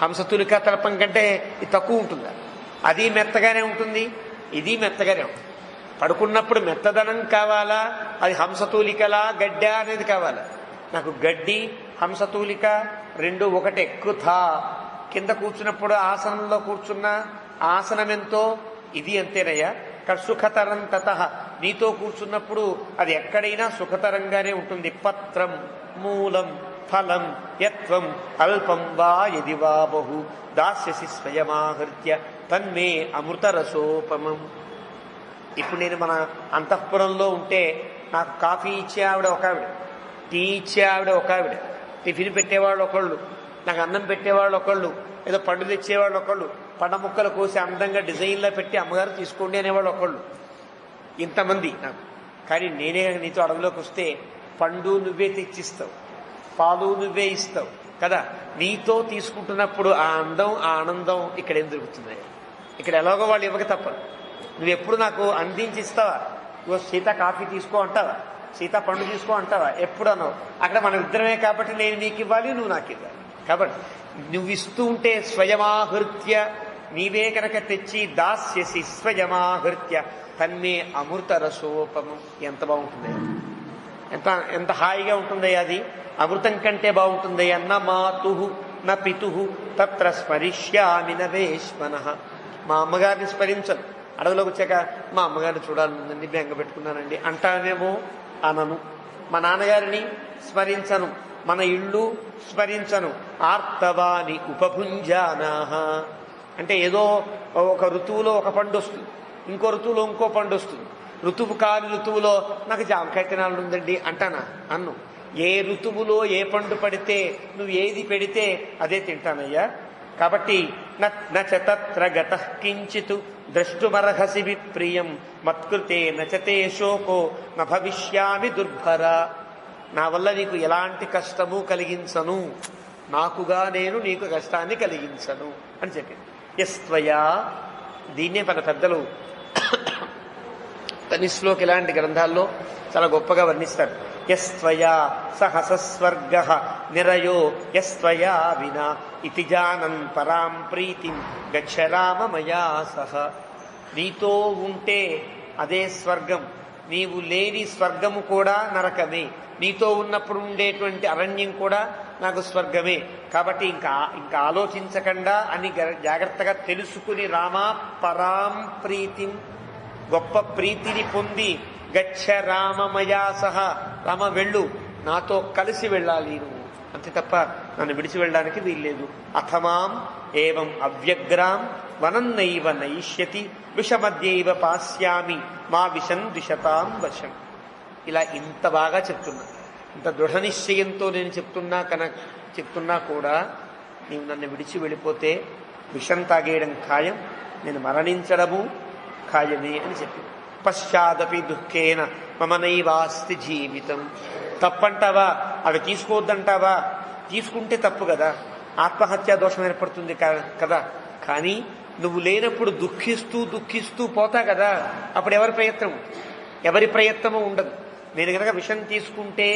హంసతులిక తల్పం కంటే ఇది తక్కువ ఉంటుందా? అది మెత్తగానే ఉంటుంది, ఇది మెత్తగానే ఉంటుంది. పడుకున్నప్పుడు మెత్తదనం కావాలా, అది హంసతూలికలా గడ్డ అనేది కావాలా? నాకు గడ్డి హంసతూలిక రెండు ఒకటే. కుథా కింద కూర్చున్నప్పుడు ఆసనంలో కూర్చున్న ఆసనం ఎంతో ఇది అంతేనయ్యా. సుఖతరం తతః నీతో కూర్చున్నప్పుడు అది ఎక్కడైనా సుఖతరంగానే ఉంటుంది. పత్రం మూలం ఫలం యత్వం అల్పం వా యది వా బహు దాస్యసి స్వయమాహృత్య తన్మే అమృతరసోపమం. ఇప్పుడు నేను మన అంతఃపురంలో ఉంటే నాకు కాఫీ ఇచ్చే ఆవిడ ఒక ఆవిడ, టీ ఇచ్చే ఆవిడ ఒక ఆవిడ, టిఫిన్ పెట్టేవాళ్ళు ఒకళ్ళు, నాకు అన్నం పెట్టేవాళ్ళు ఒకళ్ళు, ఏదో పండు తెచ్చేవాళ్ళు ఒకళ్ళు, పండ ముక్కలు కోసి అందంగా డిజైన్లో పెట్టి అమ్మగారు తీసుకోండి అనేవాళ్ళు ఒకళ్ళు, ఇంతమంది నాకు. కానీ నేనే నీతో అడవిలోకి వస్తే పండు నువ్వే తెచ్చిస్తావు, పాలు నువ్వే ఇస్తావు కదా. నీతో తీసుకుంటున్నప్పుడు ఆ అందం ఆ ఆనందం ఇక్కడ ఏం దొరుకుతున్నాయి? ఇక్కడ ఎలాగో వాళ్ళు ఇవ్వక తప్పదు. నువ్వెప్పుడు నాకు అందించి ఇస్తావా? నువ్వు సీత కాఫీ తీసుకో అంటావా, సీత పండు తీసుకో అంటావా? ఎప్పుడు అన్నావు? అక్కడ మన ఇద్దరమే కాబట్టి నేను నీకు ఇవ్వాలి, నువ్వు నాకు ఇవ్వాలి. కాబట్టి నువ్విస్తూ ఉంటే స్వయమాహృత్య నీవే కనుక తెచ్చి దాస్యసి స్వయమాహృత్య తన్మే అమృత రసోపము. ఎంత బాగుంటుంది, ఎంత ఎంత హాయిగా ఉంటుంది అది. అమృతం కంటే బాగుంటుంది. అన్న మాతు న పితు తత్ర స్మరిష్యామి నవేశ్మన. మా అమ్మగారిని స్మరించను. అడవిలోకి వచ్చాక మా అమ్మగారిని చూడాలనుందండి, బెంగ పెట్టుకున్నానండి అంటానేమో, అనను. మా నాన్నగారిని స్మరించను, మన ఇళ్ళు స్మరించను. ఆర్తవాని ఉపభుంజానాహ అంటే ఏదో ఒక ఋతువులో ఒక పండు వస్తుంది, ఇంకో ఋతువులో ఇంకో పండు వస్తుంది. ఋతువు కాని ఋతువులో నాకు జామకాయ తినాలనుందండి అంటానా? అన్ను. ఏ ఋతువులో ఏ పండు పడితే నువ్వు ఏది పెడితే అదే తింటానయ్యా. కాబట్టి నచ గత కించిత్ ద్రష్టుమర్హసి విప్రియం మత్కృతే నచతే శోకో న భవిష్యామి దుర్భర. నా వల్ల నీకు ఎలాంటి కష్టము కలిగించను, నాకుగా నేను నీకు కష్టాన్ని కలిగించను అని చెప్పింది. యస్త్వయా, దీన్నే మన పెద్దలు తనిష్లోకి ఇలాంటి గ్రంథాల్లో చాలా గొప్పగా వర్ణిస్తారు. యస్త్వయా సహసస్వర్గ నిరయో యస్త్వయా వినా ఇతి జానన్ పరాం ప్రీతిం గచ్చ రామమయా సహ. నీతో ఉంటే అదే స్వర్గం, నీవు లేని స్వర్గము కూడా నరకమే. నీతో ఉన్నప్పుడు ఉండేటువంటి అరణ్యం కూడా నాకు స్వర్గమే. కాబట్టి ఇంకా ఆలోచించకుండా అని జాగ్రత్తగా తెలుసుకుని రామా పరాం ప్రీతిం, గొప్ప ప్రీతిని పొంది గచ్చ రామమయా సహ, రామ వెళ్ళు, నాతో కలిసి వెళ్ళాలి నువ్వు, అంతే తప్ప నన్ను విడిచి వెళ్ళడానికి వీల్లేదు. అథమాం ఏవం అవ్యగ్రాం వనన్నైవ నయిష్యతి విషమధ్యైవ పాస్యామి మా విషం ద్విషతాం వశం. ఇలా ఇంత బాగా చెప్తున్నా, ఇంత దృఢ నిశ్చయంతో నేను చెప్తున్నా కూడా నీవు నన్ను విడిచి వెళ్ళిపోతే విషం తాగేయడం ఖాయం, నేను మరణించడము ఖాయమే అని చెప్పింది. పశ్చాదపి దుఃఖేన మమ నైవాస్తి జీవితం. తప్పంటావా? అవి తీసుకోవద్దంటావా? తీసుకుంటే తప్పు కదా, ఆత్మహత్యా దోషం ఏర్పడుతుంది కదా. కానీ నువ్వు లేనప్పుడు దుఃఖిస్తూ పోతా కదా, అప్పుడు ఎవరి ప్రయత్నము ఉండదు. నేను కనుక విషం తీసుకుంటే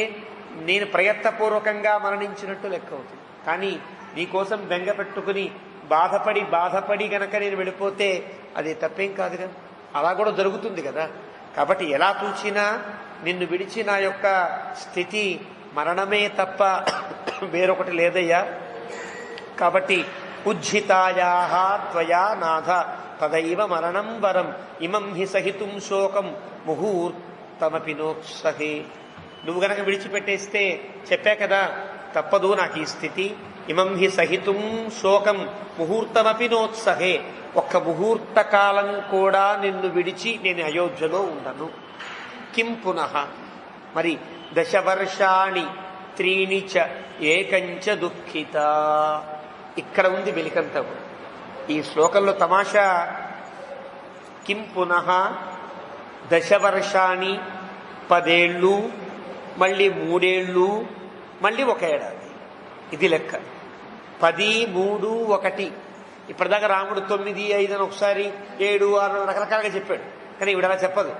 నేను ప్రయత్నపూర్వకంగా మరణించినట్టు లెక్క అవుతుంది. కానీ నీకోసం బెంగ పెట్టుకుని బాధపడి గనక నేను వెళ్ళిపోతే అది తప్పేం కాదుగా, అలా కూడా జరుగుతుంది కదా. కాబట్టి ఎలా చూసినా నిన్ను విడిచి నా యొక్క స్థితి మరణమే తప్ప వేరొకటి లేదయ్యా. కాబట్టి ఉజ్జితాయా త్వయా నాథ తదైవ మరణం వరం ఇమం హి సహితుం శోకం ముహూర్తమపి నోత్సహే. నువ్వు గనక విడిచిపెట్టేస్తే చెప్పా కదా, తప్పదు నాకు ఈ స్థితి. ఇమం హి సహితుం శోకం ముహూర్తమపి నోత్సహే, ఒక్క ముహూర్త కాలం కూడా నిన్ను విడిచి నేను అయోధ్యలో ఉండను. కిం పునః, మరి దశవర్షాణి త్రీణి చ ఏకంచ దుఃఖిత. ఇక్కడ ఉంది వెలికంతం. ఈ శ్లోకంలో తమాషా, కిం పునః దశవర్షాణి 10 ఏళ్ళు, మళ్ళీ 3 ఏళ్ళు, మళ్ళీ 1 ఏడాది. ఇది లెక్క. 10, 3, 1. ఇప్పటిదాకా రాముడు 9, 5 అని ఒకసారి 7, 6 రకరకాలుగా చెప్పాడు. కానీ ఇవిడ అలా చెప్పదు,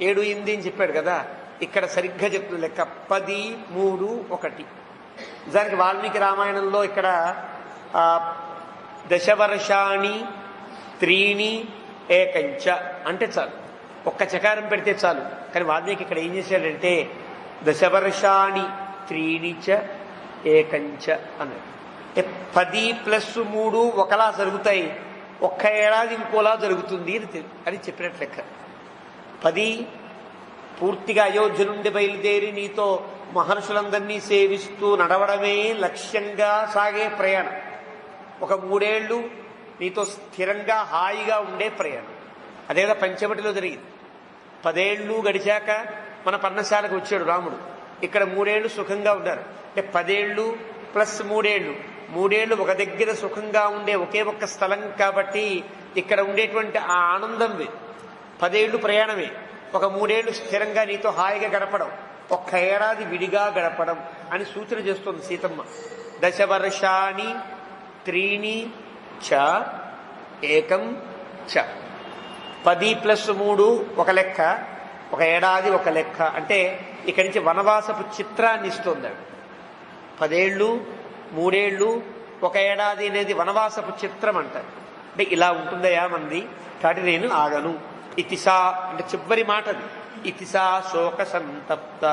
7, 8 అని చెప్పాడు కదా. ఇక్కడ సరిగ్గా చెప్తుంది లెక్క 10, 3, 1. నిజానికి వాల్మీకి రామాయణంలో ఇక్కడ దశవర్షాణి త్రీణి ఏకంచ అంటే చాలు, ఒక్క చకారం పెడితే చాలు. కానీ వాల్మీకి ఇక్కడ ఏం చేశాడంటే దశవర్షాణి త్రీణి చ ఏకంచ అన్నాడు. 10 + 3 ఒకలా జరుగుతాయి, 1 ఏడాది ఇంకోలా జరుగుతుంది అని చెప్పినట్లు లెక్క. 10 పూర్తిగా అయోధ్య నుండి బయలుదేరి నీతో మహర్షులందరినీ సేవిస్తూ నడవడమే లక్ష్యంగా సాగే ప్రయాణం. 3 ఏళ్ళు నీతో స్థిరంగా హాయిగా ఉండే ప్రయాణం. అదే కదా పంచవటిలో జరిగింది. 10 ఏళ్ళు గడిచాక మన పర్ణశాలకు వచ్చాడు రాముడు. ఇక్కడ 3 ఏళ్ళు సుఖంగా ఉన్నారు. అంటే 10 ఏళ్ళు + 3 ఏళ్ళు, 3 ఏళ్ళు ఒక దగ్గర సుఖంగా ఉండే ఒకే ఒక్క స్థలం కాబట్టి ఇక్కడ ఉండేటువంటి ఆ ఆనందం వేరు. 10 ఏళ్ళు ప్రయాణమే, 3 ఏళ్ళు స్థిరంగా నీతో హాయిగా గడపడం, 1 ఏడాది విడిగా గడపడం అని సూచన చేస్తుంది సీతమ్మ. దశవర్షాణి త్రీణి చ ఏకం చ. 10 + 3 ఒక లెక్క, 1 ఏడాది ఒక లెక్క. అంటే ఇక్కడి నుంచి వనవాసపు చిత్రాన్ని ఇస్తుంది. 10 ఏళ్ళు, 3 ఏళ్ళు, ఒక ఏడాది అనేది వనవాసపు చిత్రం అంటారు. అంటే ఇలా ఉంటుందయా మంది, కాబట్టి నేను ఆగను. ఇతిసా అంటే చివరి మాటది. ఇతిసా శోక సంతప్త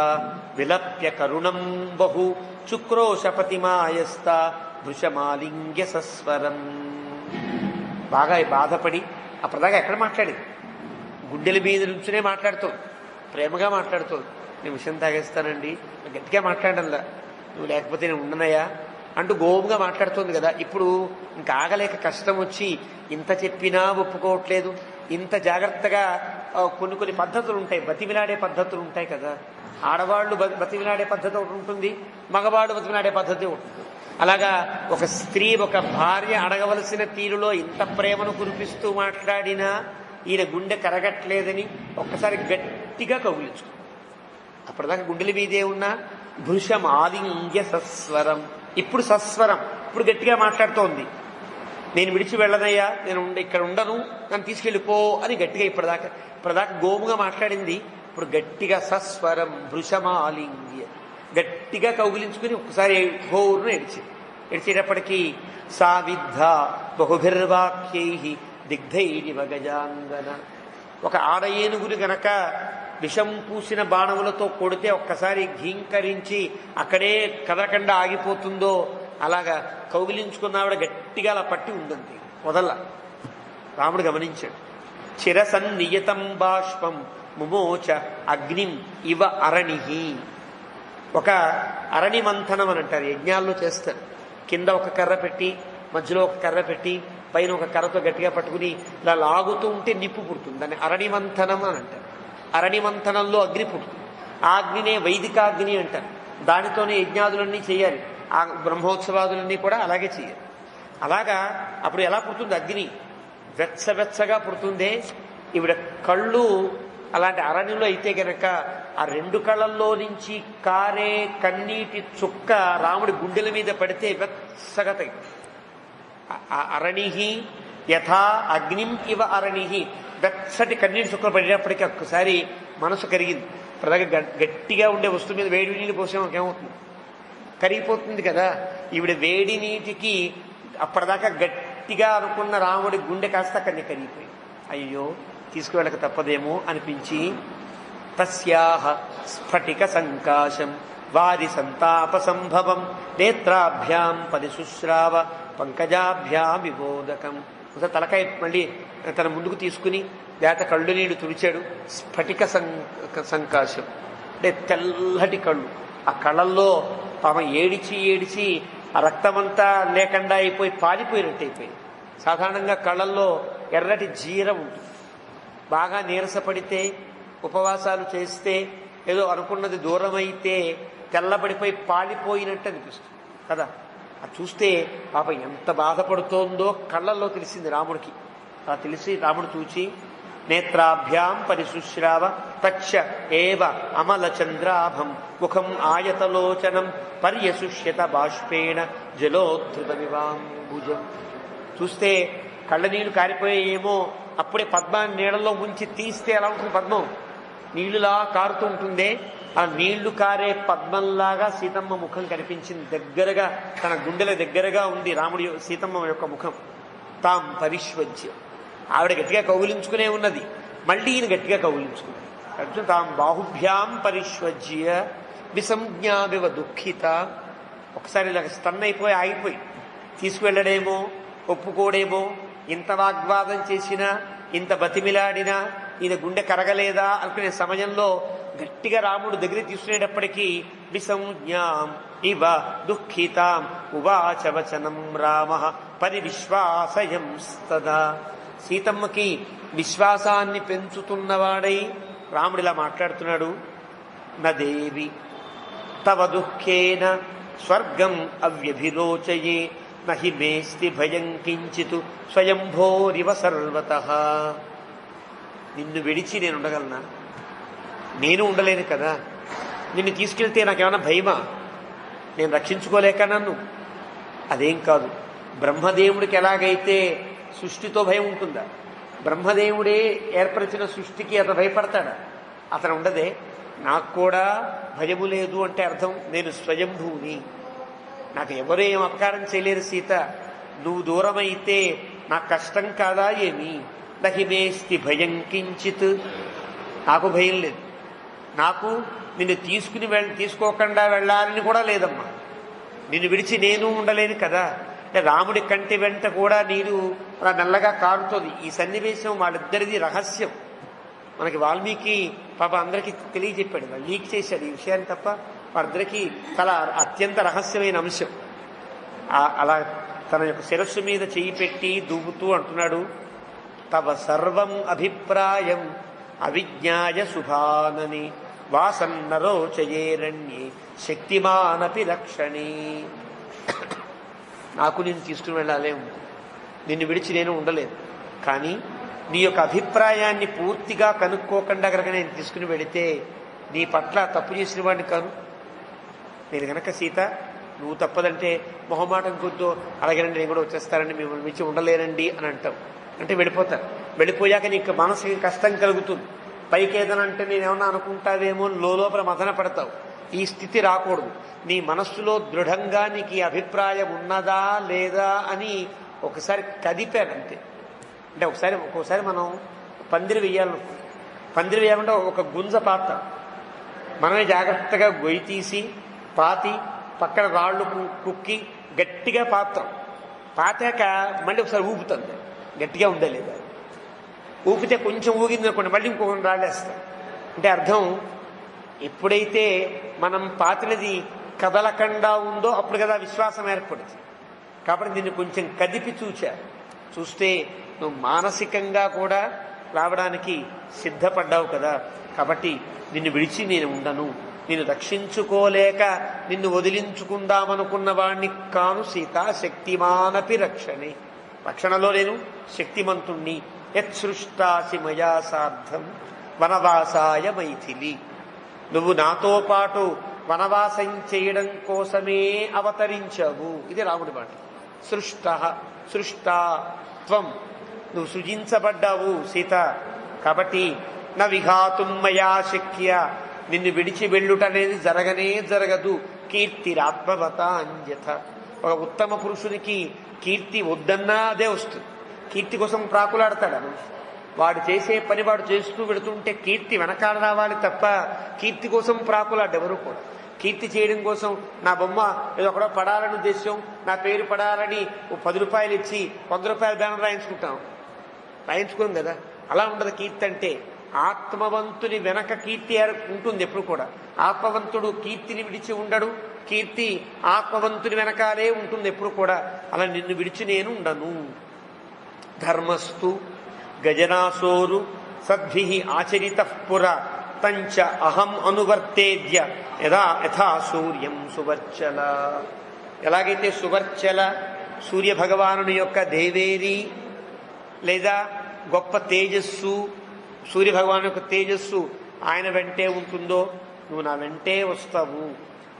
విలప్య కరుణం బహు చుక్రోశపతిమాయస్త భృశమాలింగ్య సస్వరం. బాగా బాధపడి అప్పటిదాకా ఎక్కడ మాట్లాడేది, గుండెల మీద నుంచునే మాట్లాడుతోంది, ప్రేమగా మాట్లాడుతోంది. నేను విషయం తాగేస్తానండి, గట్టిగా మాట్లాడడంలా, నువ్వు లేకపోతే నేను ఉండనయ్యా అంటూ గోముగా మాట్లాడుతోంది కదా. ఇప్పుడు ఇంకా ఆగలేక కష్టం వచ్చి ఇంత చెప్పినా ఒప్పుకోవట్లేదు. ఇంత జాగ్రత్తగా కొన్ని కొన్ని పద్ధతులు ఉంటాయి, బతిమిలాడే పద్ధతులు ఉంటాయి కదా. ఆడవాళ్లు బతిమిలాడే పద్ధతి ఒకటి ఉంటుంది, మగవాడు బతిమిలాడే పద్ధతి ఉంటుంది. అలాగా ఒక స్త్రీ ఒక భార్య అడగవలసిన తీరులో ఇంత ప్రేమను కురిపిస్తూ మాట్లాడినా ఈయన గుండె కరగట్లేదని ఒక్కసారి గట్టిగా కౌగిలించుకుంది. అప్పటిదాకా గుండెల మీదే ఉన్న భృశం ఆలింగ్య సస్వరం, ఇప్పుడు సస్వరం, ఇప్పుడు గట్టిగా మాట్లాడుతోంది. నేను విడిచి వెళ్ళనయ్యా, నేను ఇక్కడ ఉండను, నన్ను తీసుకెళ్ళిపో అని గట్టిగా ఇప్పటిదాకా గోముగా మాట్లాడింది. ఇప్పుడు గట్టిగా సస్వరం భృశమాలింగ్య, గట్టిగా కౌగిలించుకుని ఒక్కసారి ఘోరును ఎడిచేటప్పటికీ సా విద్ధ బహుభిర్వాక్యై దిగ్ధైరివ గజాంగన. ఒక ఆడ ఏనుగుని గనక విషం పూసిన బాణములతో కొడితే ఒక్కసారి ఘీంకరించి అక్కడే కదలకుండా ఆగిపోతుందో అలాగా కౌగిలించుకున్నావిడ గట్టిగా అలా పట్టి ఉందండి, వదల్ల. రాముడు గమనించాడు. చిరసన్నియతం బాష్పం ముమోచ అగ్నిం ఇవ అరణిహి. ఒక అరణి మంథనం అని అంటారు, యజ్ఞాల్లో చేస్తారు. కింద ఒక కర్ర పెట్టి, మధ్యలో ఒక కర్ర పెట్టి, పైన ఒక కర్రతో గట్టిగా పట్టుకుని ఇలా లాగుతూ ఉంటే నిప్పు పుడుతుంది. దాన్ని అరణి మంథనం అని అంటారు. అరణి మంథనంలో అగ్ని పుడుతుంది. ఆ అగ్నినే వైదికాగ్ని అంటారు. దానితోనే యజ్ఞాదులన్నీ చేయాలి, ఆ బ్రహ్మోత్సవాదులన్నీ కూడా అలాగే చేయాలి. అలాగా అప్పుడు ఎలా పుడుతుంది అగ్ని? వెచ్చగా పుడుతుందే. ఈవిడ కళ్ళు అలాంటి అరణ్యంలో అయితే గనక ఆ రెండు కళ్ళల్లో నుంచి కారే కన్నీటి చుక్క రాముడి గుండెల మీద పడితే వెచ్చగా తగ్గి. అరణిహి యథా అగ్నిం ఇవ అరణిహి, వెచ్చటి కన్నీటి చుక్కలు పడినప్పటికీ ఒక్కసారి మనసు కరిగింది. ప్రధాన గట్టిగా ఉండే వస్తువు మీద వేడి నీళ్ళు పోసాం ఏమవుతుంది? కరిగిపోతుంది కదా. ఈవిడ వేడి నీటికి అప్పటిదాకా గట్టిగా అనుకున్న రాముడి గుండె కాస్త అక్కడిని కరిగిపోయింది. అయ్యో తీసుకువెళ్ళక తప్పదేమో అనిపించి తస్యాహ స్ఫటిక సంకాశం వారి సంతాప సంభవం నేత్రాభ్యాం పరిశుశ్రావ పంకజాభ్యాం విబోధకం. ఒకసారి తలకాయ మళ్ళీ తన ముందుకు తీసుకుని లేత కళ్ళు నీళ్లు తుడిచాడు. స్ఫటిక సంకాశం అంటే తెల్లటి కళ్ళు. ఆ కళ్ళల్లో పాపం ఏడిచి ఆ రక్తమంతా లేకుండా అయిపోయి పాలిపోయినట్టు అయిపోయింది. సాధారణంగా కళ్ళల్లో ఎర్రటి జీర ఉంటుంది. బాగా నీరసపడితే, ఉపవాసాలు చేస్తే, ఏదో అనుకున్నది దూరమైతే తెల్లబడిపోయి పాలిపోయినట్టు అనిపిస్తుంది కదా. అది చూస్తే పాపం ఎంత బాధపడుతోందో కళ్ళల్లో తెలిసింది రాముడికి. అలా తెలిసి రాముడు చూచి నేత్రాభ్యాం పరిశుశ్రావ తచ్చ ఏవ అమల చంద్రాభం ముఖం ఆయతలోచనం పర్యశుష్యత బాష్పేణ జలోద్ధృత వివాంబుజం. చూస్తే కళ్ళ నీళ్లు కారిపోయేమో. అప్పుడే పద్మాన్ని నీళ్ళలో ముంచి తీస్తే ఎలా ఉంటుంది పద్మం? నీళ్లులా కారుతూ ఉంటుందే, ఆ నీళ్లు కారే పద్మంలాగా సీతమ్మ ముఖం కనిపించింది. దగ్గరగా తన గుండెల దగ్గరగా ఉంది రాముడి సీతమ్మ యొక్క ముఖం. తాం పరిష్వజ్య, ఆవిడ గట్టిగా కౌగిలించుకునే ఉన్నది. మళ్ళీ ఈయన గట్టిగా కౌగిలించుకున్నది. అర్జున్ తాం బాహుభ్యాం పరిష్వజ్య విసంజ్ఞావివ దుఃఖిత. ఒకసారి ఇలా స్టన్ అయిపోయి ఆగిపోయి, తీసుకువెళ్ళడేమో, ఒప్పుకోడేమో, ఇంత వాగ్వాదం చేసినా, ఇంత బతిమిలాడినా ఈయన గుండె కరగలేదా అనుకునే సమయంలో గట్టిగా రాముడు దగ్గర తీసుకునేటప్పటికీ విసంజ్ఞాం ఇవ దుఃఖితాం ఉవాచ వచనం రామ పరివిశ్వాసయం స్తదా. సీతమ్మకి విశ్వాసాన్ని పెంచుతున్నవాడై రాముడిలా మాట్లాడుతున్నాడు. నదేవి తవ దుఃఖేన స్వర్గం అవ్యభిరోచయే నహి మేస్తి భయం కించిత్ స్వయంభోరివ సర్వతః. నిన్ను విడిచి నేను ఉండగలనా? నేను ఉండలేను కదా. నిన్ను తీసుకెళ్తే నాకేమైనా భయమా? నేను రక్షించుకోలేక నన్ను? అదేం కాదు. బ్రహ్మదేవుడికి ఎలాగైతే సృష్టితో భయం ఉంటుందా? బ్రహ్మదేవుడే ఏర్పరిచిన సృష్టికి అతను భయపడతాడా? అతను ఉండదే. నాకు కూడా భయము లేదు అంటే అర్థం నేను స్వయంభూని. నాకు ఎవరు ఏం అపకారం చేయలేరు సీత, నువ్వు దూరమైతే నాకు కష్టం కాదా ఏమి? నహిమేస్తి భయం కించిత్, నాకు భయం లేదు. నాకు నిన్ను తీసుకోకుండా వెళ్ళాలని కూడా లేదమ్మా. నిన్ను విడిచి నేను ఉండలేను కదా. అంటే రాముడి కంటి వెంట కూడా నీరు అలా మెల్లగా కారుతుంది. ఈ సన్నివేశం వాళ్ళిద్దరిది రహస్యం. మనకి వాల్మీకి పాప అందరికీ తెలియజెప్పాడు, లీక్ చేశాడు ఈ విషయాన్ని తప్ప వాళ్ళిద్దరికీ చాలా అత్యంత రహస్యమైన అంశం. అలా తన యొక్క శిరస్సు మీద చెయ్యి పెట్టి దువ్వుతూ అంటున్నాడు, తవ సర్వం అభిప్రాయం అవిజ్ఞాయ శుభానని వాసన్నరోచయేరణ్యే శక్తిమానపి రక్షణే. నాకు నేను తీసుకుని వెళ్ళాలే ఉంది, నిన్ను విడిచి నేను ఉండలేదు. కానీ నీ యొక్క అభిప్రాయాన్ని పూర్తిగా కనుక్కోకుండా కనుక నేను తీసుకుని వెళితే నీ పట్ల తప్పు చేసిన వాడిని కాను. నేను కనుక సీత నువ్వు తప్పదంటే మొహమాటం కొద్దో అలాగేనండి నేను కూడా వచ్చేస్తానండి, మిమ్మల్ని మించి ఉండలేనండి అని అంటాం. అంటే వెళ్ళిపోతారు. వెళ్ళిపోయాక నీకు మనసుకి కష్టం కలుగుతుంది. పైకి ఏదైనా అంటే నేనేమన్నా అనుకుంటావేమో లోపల మదన పడతావు. ఈ స్థితి రాకూడదు. నీ మనస్సులో దృఢంగా నీకు ఈ అభిప్రాయం ఉన్నదా లేదా అని ఒకసారి కదిపానంతే. అంటే ఒక్కోసారి మనం పందిరి వేయాలనుకో, పందిరి వేయాలంటే ఒక గుంజ పాత్ర మనమే జాగ్రత్తగా గొయ్యి తీసి పాతి పక్కన రాళ్ళు కుక్కి గట్టిగా పాతాక మళ్ళీ ఒకసారి ఊపుతుంది, గట్టిగా ఉందా లేదా. ఊపితే కొంచెం ఊగింది అనుకోండి మళ్ళీ ఇంకొకటి రాళ్ళేస్తాం. అంటే అర్థం ఎప్పుడైతే మనం పాతినది కదలకుండా ఉందో అప్పుడు కదా విశ్వాసం ఏర్పడుతుంది. కాబట్టి దీన్ని కొంచెం కదిపి చూస్తే నువ్వు మానసికంగా కూడా రావడానికి సిద్ధపడ్డావు కదా. కాబట్టి నిన్ను విడిచి నేను ఉండను, నిన్ను రక్షించుకోలేక నిన్ను వదిలించుకుందామనుకున్న వాణ్ణి కాను సీత, శక్తిమానపి రక్షణే. రక్షణలో నేను శక్తిమంతుణ్ణి. యత్సృష్టాసి మయా సార్థం వనవాసాయ మైథిలి. నువ్వు నాతో పాటు వనవాసం చేయడం కోసమే అవతరించావు. ఇది రాముడి మాట. సృష్టా త్వం, నువ్వు సృజించబడ్డావు సీత. కాబట్టి న విఘాతుం మయా శక్య, నిన్ను విడిచి వెళ్ళుట అనేది జరగదు. కీర్తిరాత్మవత అంజత. ఒక ఉత్తమ పురుషునికి కీర్తి వద్దన్నా అదే వస్తుంది. కీర్తి కోసం ప్రాకులాడతాడు మనిషి. వాడు చేసే పని వాడు చేస్తూ వెళుతుంటే కీర్తి వెనకాల రావాలి తప్ప కీర్తి కోసం ప్రాకులాడెవరు కూడా. కీర్తి చేయడం కోసం నా బొమ్మ ఏదో ఒకడో పడాలని ఉద్దేశం, నా పేరు పడాలని 10 రూపాయలు ఇచ్చి 100 రూపాయల బ్యానర్ రాయించుకోం కదా. అలా ఉండదు కీర్తి అంటే. ఆత్మవంతుని వెనక కీర్తి ఉంటుంది ఎప్పుడు కూడా. ఆత్మవంతుడు కీర్తిని విడిచి ఉండడు, కీర్తి ఆత్మవంతుని వెనకాలే ఉంటుంది ఎప్పుడు కూడా. అలా నిన్ను విడిచి నేను ఉండను. ధర్మస్తు గజనాసోరు సద్భి ఆచరిత పుర తంచ అహం అనువర్తేద్య యథా సూర్యం సువర్చల. ఎలాగైతే సువర్చల సూర్య భగవానుని యొక్క దేవేరి లేదా గొప్ప తేజస్సు, సూర్య భగవాను యొక్క తేజస్సు ఆయన వెంటే ఉంటుందో నువ్వు నా వెంటే వస్తావు.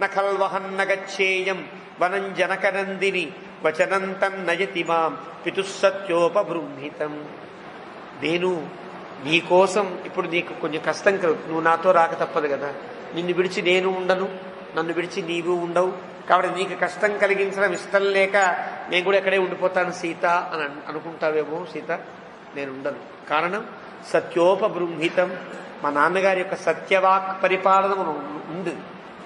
నఖల్వహన్న గచ్చేయం వనం జనకనందిని వచనంతం నయతి మాం పితుస్సత్యోపబృంహితం. నేను నీకోసం ఇప్పుడు నీకు కొంచెం కష్టం కలుగుతుంది, నువ్వు నాతో రాక తప్పదు కదా. నిన్ను విడిచి నేను ఉండను, నన్ను విడిచి నీవు ఉండవు. కాబట్టి నీకు కష్టం కలిగించడం ఇష్టం లేక నేను కూడా ఎక్కడే ఉండిపోతాను సీత అని అనుకుంటావేమో. సీత నేను ఉండను. కారణం సత్యోపబృంహితం. మా నాన్నగారి యొక్క సత్యవాక్ పరిపాలన మనం ఉంది,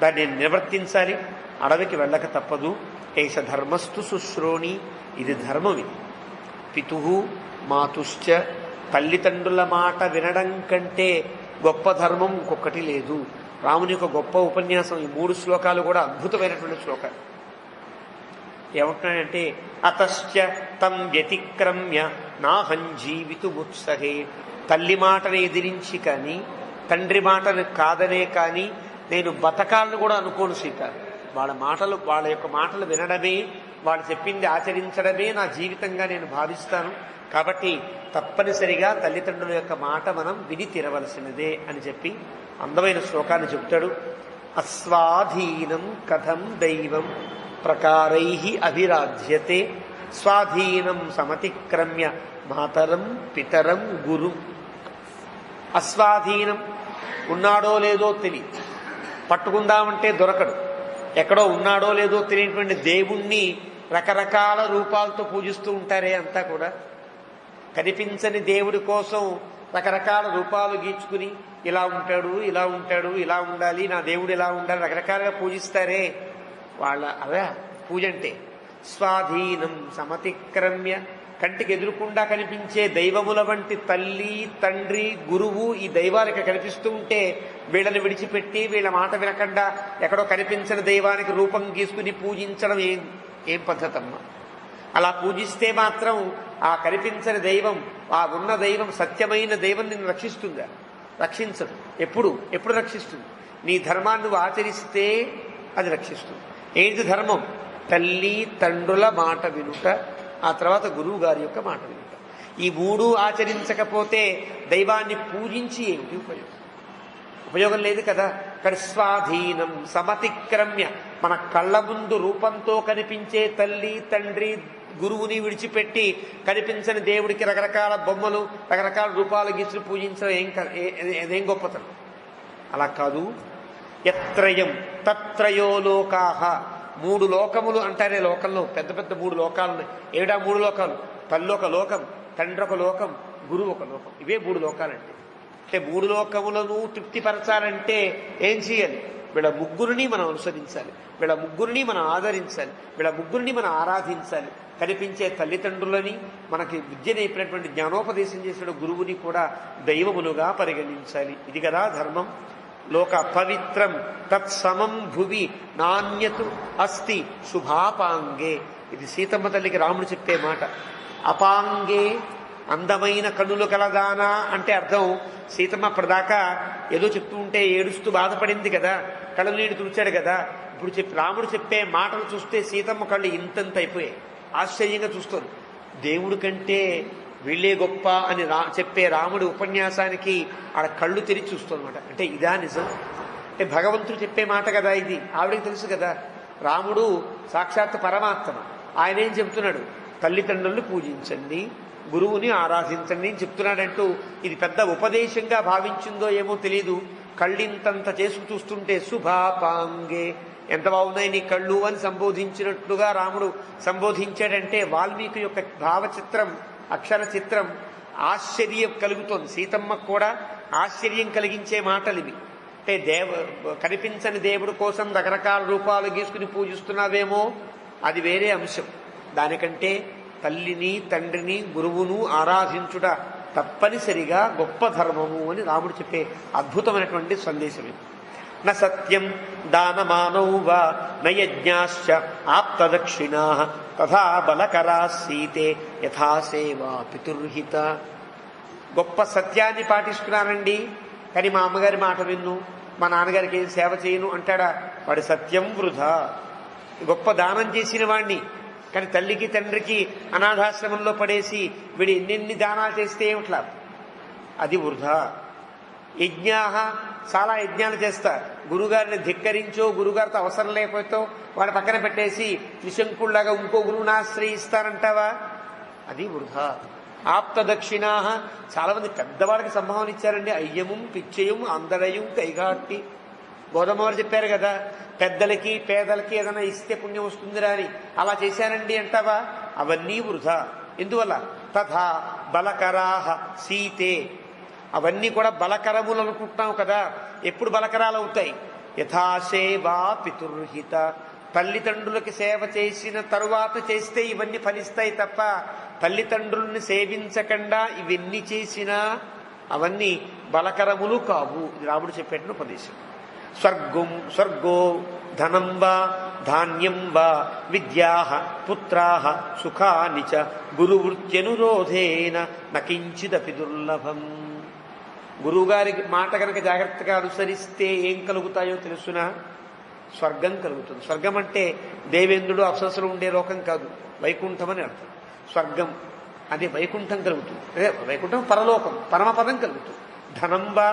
దాన్ని నేను నిర్వర్తించాలి. అడవికి వెళ్ళక తప్పదు. ఏష ధర్మస్తు శుశ్రోణి, ఇది ధర్మం. ఇది పితు మాతుశ్చ, తల్లిదండ్రుల మాట వినడం కంటే గొప్ప ధర్మం ఇంకొకటి లేదు. రాముని యొక్క గొప్ప ఉపన్యాసం ఈ 3 శ్లోకాలు కూడా అద్భుతమైనటువంటి శ్లోకాలు. ఏమంటున్నాడంటే అతశ్చ తం వ్యతిక్రమ్య నాహం జీవితుముత్సహే. తల్లి మాటను ఎదిరించి కానీ తండ్రి మాటను కాదనే కానీ నేను బతకాలను కూడా అనుకోను సీత. వాళ్ళ యొక్క మాటలు వినడమే, వాళ్ళు చెప్పింది ఆచరించడమే నా జీవితంగా నేను భావిస్తాను. కాబట్టి తప్పనిసరిగా తల్లిదండ్రుల యొక్క మాట మనం విని తీరవలసినదే అని చెప్పి అందమైన శ్లోకాన్ని చెప్తాడు. అస్వాధీనం కథం దైవం ప్రకారై అభిరాధ్యతే స్వాధీనం సమతిక్రమ్య మాతరం పితరం గురు. అస్వాధీనం ఉన్నాడో లేదో తెలియదు, పట్టుకుందామంటే దొరకడు. ఎక్కడో ఉన్నాడో లేదో తెలియనటువంటి దేవుణ్ణి రకరకాల రూపాలతో పూజిస్తూ ఉంటారే అంతా కూడా. కనిపించని దేవుడి కోసం రకరకాల రూపాలు గీచుకుని ఇలా ఉంటాడు, ఇలా ఉంటాడు, ఇలా ఉండాలి, నా దేవుడు ఇలా ఉండాలి, రకరకాలుగా పూజిస్తారే వాళ్ళ అదే పూజ అంటే. స్వాధీనం సమతిక్రమ్య, కంటికి ఎదురుకుండా కనిపించే దైవముల వంటి తల్లి, తండ్రి, గురువు, ఈ దైవాలకి కనిపిస్తూ ఉంటే వీళ్ళని విడిచిపెట్టి వీళ్ళ మాట వినకుండా ఎక్కడో కనిపించని దైవానికి రూపం గీసుకుని పూజించడం ఏం పద్ధతమ్మా? అలా పూజిస్తే మాత్రం ఆ కనిపించని దైవం, ఆ ఉన్న దైవం, సత్యమైన దైవం నిన్ను రక్షిస్తుందా? రక్షించదు. ఎప్పుడు రక్షిస్తుంది? నీ ధర్మాన్ని నువ్వు ఆచరిస్తే అది రక్షిస్తుంది. ఏంటి ధర్మం? తల్లి తండ్రుల మాట వినుట, ఆ తర్వాత గురువు గారి యొక్క మాట వినుట. ఈ మూడు ఆచరించకపోతే దైవాన్ని పూజించి ఏమిటి ఉపయోగం లేదు కదా. ఇక్కడ స్వాధీనం సమతిక్రమ్య, మన కళ్ళ ముందు రూపంతో కనిపించే తల్లి, తండ్రి, గురువుని విడిచిపెట్టి కనిపించని దేవుడికి రకరకాల బొమ్మలు, రకరకాల రూపాలు గీసులు పూజించడం అదేం గొప్పతనం? అలా కాదు. యత్రయం తత్రయో లోకాహ, మూడు లోకములు అంటారే లోకంలో. పెద్ద పెద్ద మూడు లోకాలు. ఏడా మూడు లోకాలు? తల్లి ఒక లోకం, తండ్రి ఒక లోకం, గురువు ఒక లోకం. ఇవే మూడు లోకాలంటే. అంటే మూడు లోకములను తృప్తిపరచాలంటే ఏం చేయాలి? వీళ్ళ ముగ్గురిని మనం అనుసరించాలి, వీళ్ళ ముగ్గురిని మనం ఆదరించాలి, వీళ్ళ ముగ్గురిని మనం ఆరాధించాలి. కనిపించే తల్లిదండ్రులని, మనకి విద్య నేర్పినటువంటి జ్ఞానోపదేశం చేసిన గురువుని కూడా దైవములుగా పరిగణించాలి. ఇది కదా ధర్మం. లోక పవిత్రం తత్సమం భువి నాణ్యతు అస్తి శుభాపాంగే. ఇది సీతమ్మ తల్లికి రాముడు చెప్పే మాట. అపాంగే, అందమైన కన్నులు కలదానా అంటే అర్థం, సీతమ్మ అప్పటిదాకా ఏదో చెప్తూ ఉంటే ఏడుస్తూ బాధపడింది కదా, కళ్ళు నీళ్ళు తుడిచాడు కదా. ఇప్పుడు రాముడు చెప్పే మాటలు చూస్తే సీతమ్మ కళ్ళు ఇంతంత అయిపోయాయి. ఆశ్చర్యంగా చూస్తుంది. దేవుడి కంటే వీళ్ళే గొప్ప అని చెప్పే రాముడి ఉపన్యాసానికి ఆడ కళ్ళు తెరిచి చూస్తుందన్నమాట. అంటే ఇదా నిజం? అంటే భగవంతుడు చెప్పే మాట కదా ఇది. ఆవిడకి తెలుసు కదా, రాముడు సాక్షాత్ పరమాత్మ. ఆయన ఏం చెప్తున్నాడు? తల్లిదండ్రులను పూజించండి, గురువుని ఆరాధించండి అని చెప్తున్నాడంటూ ఇది పెద్ద ఉపదేశంగా భావించిందో ఏమో తెలియదు. కళ్ళింతంత చేసుకు చూస్తుంటే శుభాపాంగే, ఎంత బాగున్నాయి నీ కళ్ళు అని సంబోధించినట్లుగా రాముడు సంబోధించాడంటే వాల్మీకి యొక్క భావచిత్రం, అక్షర చిత్రం ఆశ్చర్యం కలుగుతోంది. సీతమ్మకు కూడా ఆశ్చర్యం కలిగించే మాటలు ఇవి. అంటే కనిపించని దేవుడు కోసం రకరకాల రూపాలు గీసుకుని పూజిస్తున్నావేమో, అది వేరే అంశం. దానికంటే తల్లిని, తండ్రిని, గురువును ఆరాధించుట తప్పనిసరిగా గొప్ప ధర్మము అని రాముడు చెప్పే అద్భుతమైనటువంటి సందేశం ఇది. న సత్యం దానమానౌ వా నయజ్ఞాశ్చ ఆప్తదక్షిణా తథా బలకరా సీతే యథా సేవా పితుర్హిత. గొప్ప సత్యాన్ని పాటిస్తున్నానండి, కానీ మా అమ్మగారి మాట విన్ను, మా నాన్నగారికి ఏం సేవ చేయను అంటాడా? వాడి సత్యం వృధా. గొప్ప దానం చేసిన వాణ్ణి కానీ తల్లికి తండ్రికి అనాథాశ్రమంలో పడేసి వీడు ఎన్నెన్ని దానాలు చేస్తే ఏమిట్లా? అది వృధా. యజ్ఞాహ, చాలా యజ్ఞాలు చేస్తా, గురుగారిని ధిక్కరించో, గురుగారితో అవసరం లేకపోతే వాడి పక్కన పెట్టేసి త్రిశంకుల్లాగా ఇంకో గురువుని ఆశ్రయిస్తానంటావా? అది వృధా. ఆప్త దక్షిణా, చాలా మంది పెద్దవాళ్ళకి సంభావన ఇచ్చారండి. అయ్యము పిచ్చయం అందరయం కైగాట్టి. గోదమ్మవారు చెప్పారు కదా, పెద్దలకి పేదలకి ఏదైనా ఇస్తే పుణ్యం వస్తుందిరా అని. అలా చేశానండి అంటావా? అవన్నీ వృధా. ఎందువల్ల? తథా బలకరాహ సీతే, అవన్నీ కూడా బలకరములు అనుకుంటున్నాం కదా. ఎప్పుడు బలకరాలు అవుతాయి? యథాసేవా పితుర్హిత, తల్లిదండ్రులకి సేవ చేసిన తరువాత చేస్తే ఇవన్నీ ఫలిస్తాయి తప్ప తల్లిదండ్రుల్ని సేవించకుండా ఇవన్నీ చేసినా అవన్నీ బలకరములు కావు. ఇది రాముడు చెప్పేట ఉపదేశం. స్వర్గో ధనం వా ధాన్యం వా విద్యా పుత్రా సుఖాని చ గురువృత్యనురోధేన నకించిదపి దుర్లభం. గురువుగారి మాట కనుక జాగ్రత్తగా అనుసరిస్తే ఏం కలుగుతాయో తెలుసునా? స్వర్గం కలుగుతుంది. స్వర్గం అంటే దేవేంద్రుడు అప్సరసులు ఉండే లోకం కాదు, వైకుంఠం అని అర్థం. స్వర్గం అదే వైకుంఠం కలుగుతుంది. అదే వైకుంఠం పరలోకం, పరమపదం కలుగుతుంది. ధనం వా,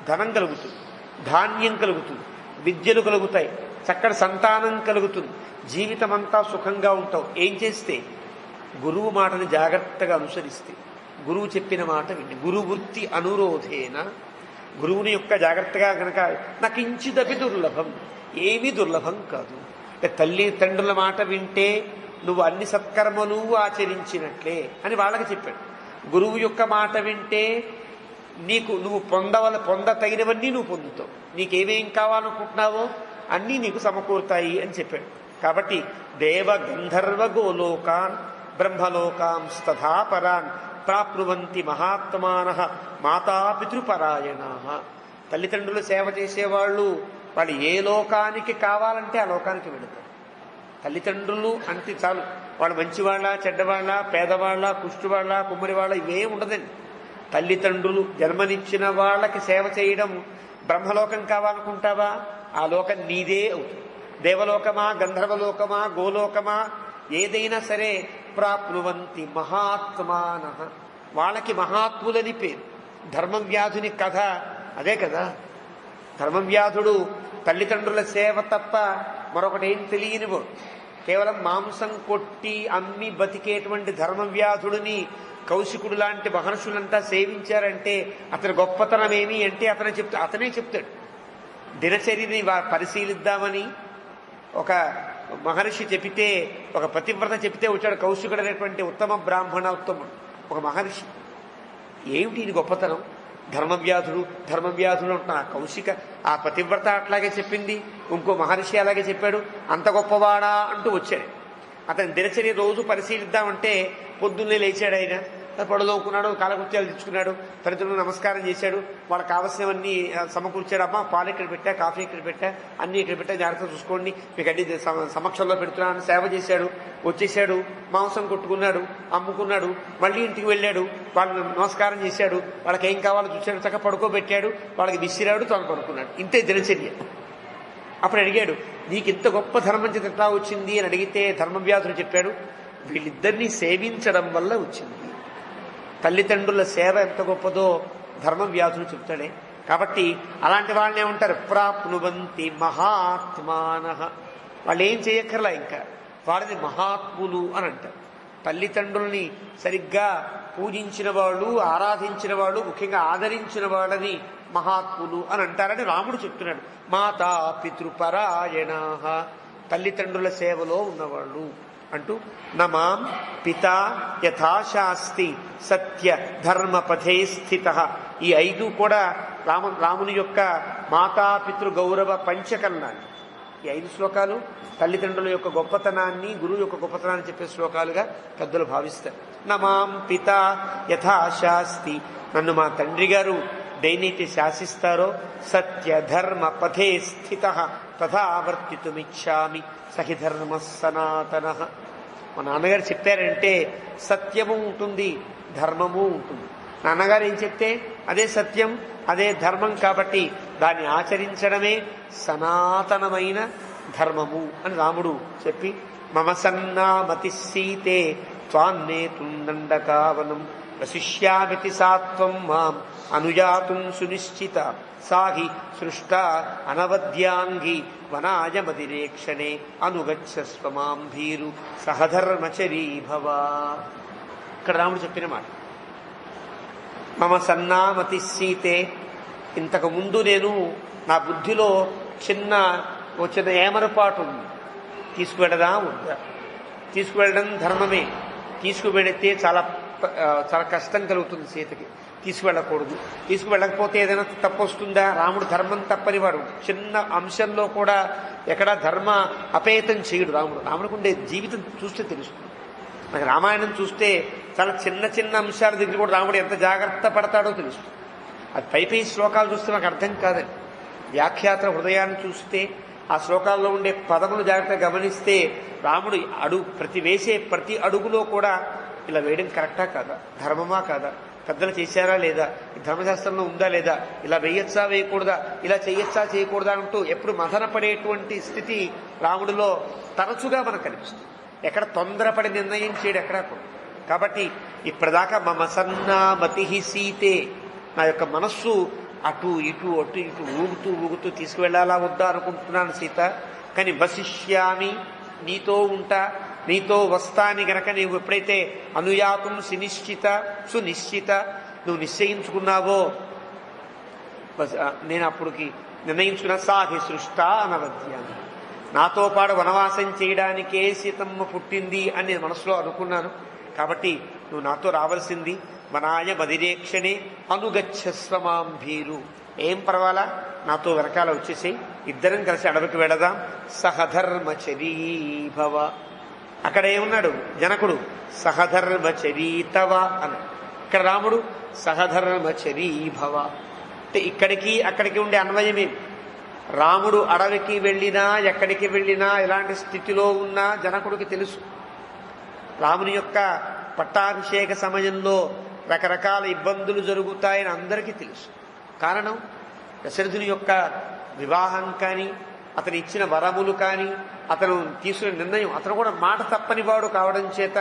ధనం కలుగుతుంది, ధాన్యం కలుగుతుంది, విద్యలు కలుగుతాయి, చక్కటి సంతానం కలుగుతుంది, జీవితం అంతా సుఖంగా ఉంటావు. ఏం చేస్తే? గురువు మాటని జాగ్రత్తగా అనుసరిస్తే, గురువు చెప్పిన మాట విండి. గురువృత్తి అనురోధేన, గురువుని యొక్క జాగ్రత్తగా గనక నకించిదపి దుర్లభం, ఏమీ దుర్లభం కాదు. తల్లి తండ్రుల మాట వింటే నువ్వు అన్ని సత్కర్మలు ఆచరించినట్లే అని వాళ్ళకి చెప్పాడు. గురువు యొక్క మాట వింటే నువ్వు పొందతగినవన్నీ నువ్వు పొందుతావు. నీకేమేం కావాలనుకుంటున్నావో అన్నీ నీకు సమకూరుతాయి అని చెప్పాడు. కాబట్టి దేవ గంధర్వ గోలోకాన్ బ్రహ్మలోకాంస్తథా పరాన్ ప్రాప్నువంతి మహాత్మానః మాతాపితృపరాయణాః. తల్లిదండ్రులు సేవ చేసేవాళ్ళు ఏ లోకానికి కావాలంటే ఆ లోకానికి వెళుతారు. తల్లిదండ్రులు అంటే చాలు, వాళ్ళు మంచివాళ్ళ చెడ్డవాళ్ళ పేదవాళ్ళ కుష్టివాళ్ళ కుమ్మరివాళ్ళ ఇవేం ఉండదండి. తల్లిదండ్రులు జన్మనిచ్చిన వాళ్ళకి సేవ చేయడం. బ్రహ్మలోకం కావాలనుకుంటావా? ఆ లోకం నీదే అవుతుంది. దేవలోకమా గంధర్వలోకమా గోలోకమా ఏదైనా సరే ప్రాప్నువంతి మహాత్మానః, వాళ్ళకి మహాత్ములని పేరు. ధర్మవ్యాధుని కథ అదే కదా. ధర్మవ్యాధుడు తల్లిదండ్రుల సేవ తప్ప మరొకటి ఏం తెలియనివాడు. కేవలం మాంసం కొట్టి అమ్మి బతికేటువంటి ధర్మవ్యాధుడిని కౌశికుడు లాంటి మహర్షులంతా సేవించారంటే అతని గొప్పతనం ఏమి అంటే అతనే చెప్తాడు. దినచర్యని పరిశీలిద్దామని ఒక మహర్షి చెబితే, ఒక పతివ్రత చెబితే వచ్చాడు కౌశికుడు అనేటువంటి ఉత్తమ బ్రాహ్మణ ఉత్తముడు, ఒక మహర్షి. ఏమిటి ఇది గొప్పతనం? ధర్మవ్యాధుడు అంటున్నా. కౌశిక ఆ పతివ్రత అట్లాగే చెప్పింది, ఇంకో మహర్షి అలాగే చెప్పాడు. అంత గొప్పవాడా అంటూ వచ్చాడు. అతని దినచర్య రోజు పరిశీలిద్దామంటే పొద్దున్నే లేచాడు. ఆయన పడుదోకున్నాడు, కాలకృత్యాలు తెచ్చుకున్నాడు, తల్లిదండ్రులు నమస్కారం చేశాడు, వాళ్ళకి కావలసినవన్నీ సమకూర్చాడు. అమ్మ పాలు ఇక్కడ పెట్టా, కాఫీ ఇక్కడ పెట్టా, అన్నీ ఇక్కడ పెట్టా, జాగ్రత్తగా చూసుకోండి, మీకు అన్ని సమక్షంలో పెడుతున్నాను సేవ చేశాడు. వచ్చేసాడు, మాంసం కొట్టుకున్నాడు, అమ్ముకున్నాడు, మళ్ళీ ఇంటికి వెళ్ళాడు, వాళ్ళని నమస్కారం చేశాడు, వాళ్ళకి ఏం కావాలో చూశాడు, చక్కగా పడుకోబెట్టాడు, వాళ్ళకి విసిరాడు, తను పడుకున్నాడు. ఇంతే దినచర్య. అప్పుడు అడిగాడు, నీకు ఇంత గొప్ప ధర్మం చేత ఎట్లా వచ్చింది అని అడిగితే ధర్మవ్యాధుడు చెప్పాడు, వీళ్ళిద్దరినీ సేవించడం వల్ల వచ్చింది. తల్లిదండ్రుల సేవ ఎంత గొప్పదో ధర్మవ్యాధుడు చెప్తాడే. కాబట్టి అలాంటి వాళ్ళని ఏమంటారు? ప్రాప్నువంతి మహాత్మానః. వాళ్ళు ఏం చేయక్కర్లా, ఇంకా వాళ్ళని మహాత్ములు అని అంటారు. తల్లిదండ్రుల్ని సరిగ్గా పూజించిన వాళ్ళు, ఆరాధించిన వాళ్ళు, ముఖ్యంగా ఆదరించిన వాళ్ళని మహాత్ములు అని అంటారని రాముడు చెప్తున్నాడు. మాతా పితృపరాయణాః, తల్లిదండ్రుల సేవలో ఉన్నవాళ్ళు అంటూ నమాం పితా యథాశాస్తి సత్య ధర్మపథే స్థితః. ఈ 5 కూడా రాముని యొక్క మాతాపితృ గౌరవ పంచకల్లాంటి ఈ 5 శ్లోకాలు తల్లిదండ్రుల యొక్క గొప్పతనాన్ని, గురువు యొక్క గొప్పతనాన్ని చెప్పే శ్లోకాలుగా పెద్దలు భావిస్తారు. నమాం పితా యథాశాస్తి, నన్ను మా తండ్రి గారు దేనైతే శాసిస్తారో సత్య ధర్మ పథే స్థితః తథా వర్తితుమిచ్చామి సహి ధర్మ సనాతనః. మా నాన్నగారు చెప్పారంటే సత్యము ఉంటుంది, ధర్మము ఉంటుంది. నాన్నగారు ఏం చెప్తే అదే సత్యం, అదే ధర్మం. కాబట్టి దాన్ని ఆచరించడమే సనాతనమైన ధర్మము అని రాముడు చెప్పి మమ సన్నామతి సీతే త్వాన్నేతుం దండకావనం వశిష్యామితి సాత్వం మాం అనుయాతుం సునిశ్చిత సాహి సృష్ట అనవద్యాంగి వనాయమతిరేక్షణే అనుగచ్చస్వ మాం భీరు సహధర్మచరీ భవ. ఇక్కడ రాముడు చెప్పిన మాట మమ సన్నామతి సీతే. ఇంతకు ముందు నేను నా బుద్ధిలో చిన్న ఏమరపాటు ఉంది, తీసుకువెళదా వద్దా? తీసుకువెళ్ళడం ధర్మమే. తీసుకువెళితే చాలా కష్టం కలుగుతుంది సీతకి, తీసుకువెళ్ళకూడదు. తీసుకువెళ్ళకపోతే ఏదైనా తప్పు వస్తుందా? రాముడు ధర్మం తప్పని వాడు. చిన్న అంశంలో కూడా ఎక్కడా ధర్మ అపేతం చేయడు రాముడు. రాముడికి ఉండే జీవితం చూస్తే తెలుస్తుంది. నాకు రామాయణం చూస్తే చాలా చిన్న చిన్న అంశాల దగ్గర కూడా రాముడు ఎంత జాగ్రత్త పడతాడో తెలుస్తుంది. అది పై శ్లోకాలు చూస్తే నాకు అర్థం కాదండి. వ్యాఖ్యాత హృదయాన్ని చూస్తే, ఆ శ్లోకాల్లో ఉండే పదములు జాగ్రత్తగా గమనిస్తే రాముడు వేసే ప్రతి అడుగులో కూడా ఇలా వేయడం కరెక్టా కాదా, ధర్మమా కాదా, పెద్దలు చేశారా లేదా, ధర్మశాస్త్రంలో ఉందా లేదా, ఇలా వేయచ్చా వేయకూడదా, ఇలా చేయొచ్చా చేయకూడదా అంటూ ఎప్పుడు మదనపడేటువంటి స్థితి రాముడిలో తరచుగా మనకు కనిపిస్తుంది. ఎక్కడ తొందరపడి నిర్ణయం చేయడు ఎక్కడా కూడా. కాబట్టి ఇప్పటిదాకా మమ సన్నామతి సీతే, నా యొక్క మనస్సు అటు ఇటు ఊగుతూ తీసుకువెళ్ళాలా వద్దా అనుకుంటున్నాను సీత. కానీ వశిష్యామి, నీతో ఉంటా, నీతో వస్తాని గనక నీవు ఎప్పుడైతే అనుయాతం సునిశ్చిత నువ్వు నిశ్చయించుకున్నావో నేను అప్పటికి నిర్ణయించుకున్న సాహి సృష్ట అనవద్యాన్ని. నాతో పాటు వనవాసం చేయడానికే సీతమ్మ పుట్టింది అని నేను మనసులో అనుకున్నాను. కాబట్టి నువ్వు నాతో రావాల్సింది వనాయ మదిరేక్షణే అనుగచ్చస్వ మాం భీరు. ఏం పర్వాలా, నాతో వెనకాల వచ్చేసి ఇద్దరం కలిసి అడవికి వెళదాం. సహధర్మచరీభవ. అక్కడ ఏమున్నాడు జనకుడు, సహధర్మచరీతవ అని. ఇక్కడ రాముడు సహధర్మచరీభవ. అంటే ఇక్కడికి అక్కడికి ఉండే అన్వయమే. రాముడు అడవికి వెళ్ళినా ఎక్కడికి వెళ్ళినా ఎలాంటి స్థితిలో ఉన్నా జనకుడికి తెలుసు. రాముని యొక్క పట్టాభిషేక సమయంలో రకరకాల ఇబ్బందులు జరుగుతాయని అందరికీ తెలుసు. కారణం దశరథుని యొక్క వివాహం కానీ, అతను ఇచ్చిన వరములు కానీ, అతను తీసుకున్న నిర్ణయం. అతను కూడా మాట తప్పని వాడు కావడం చేత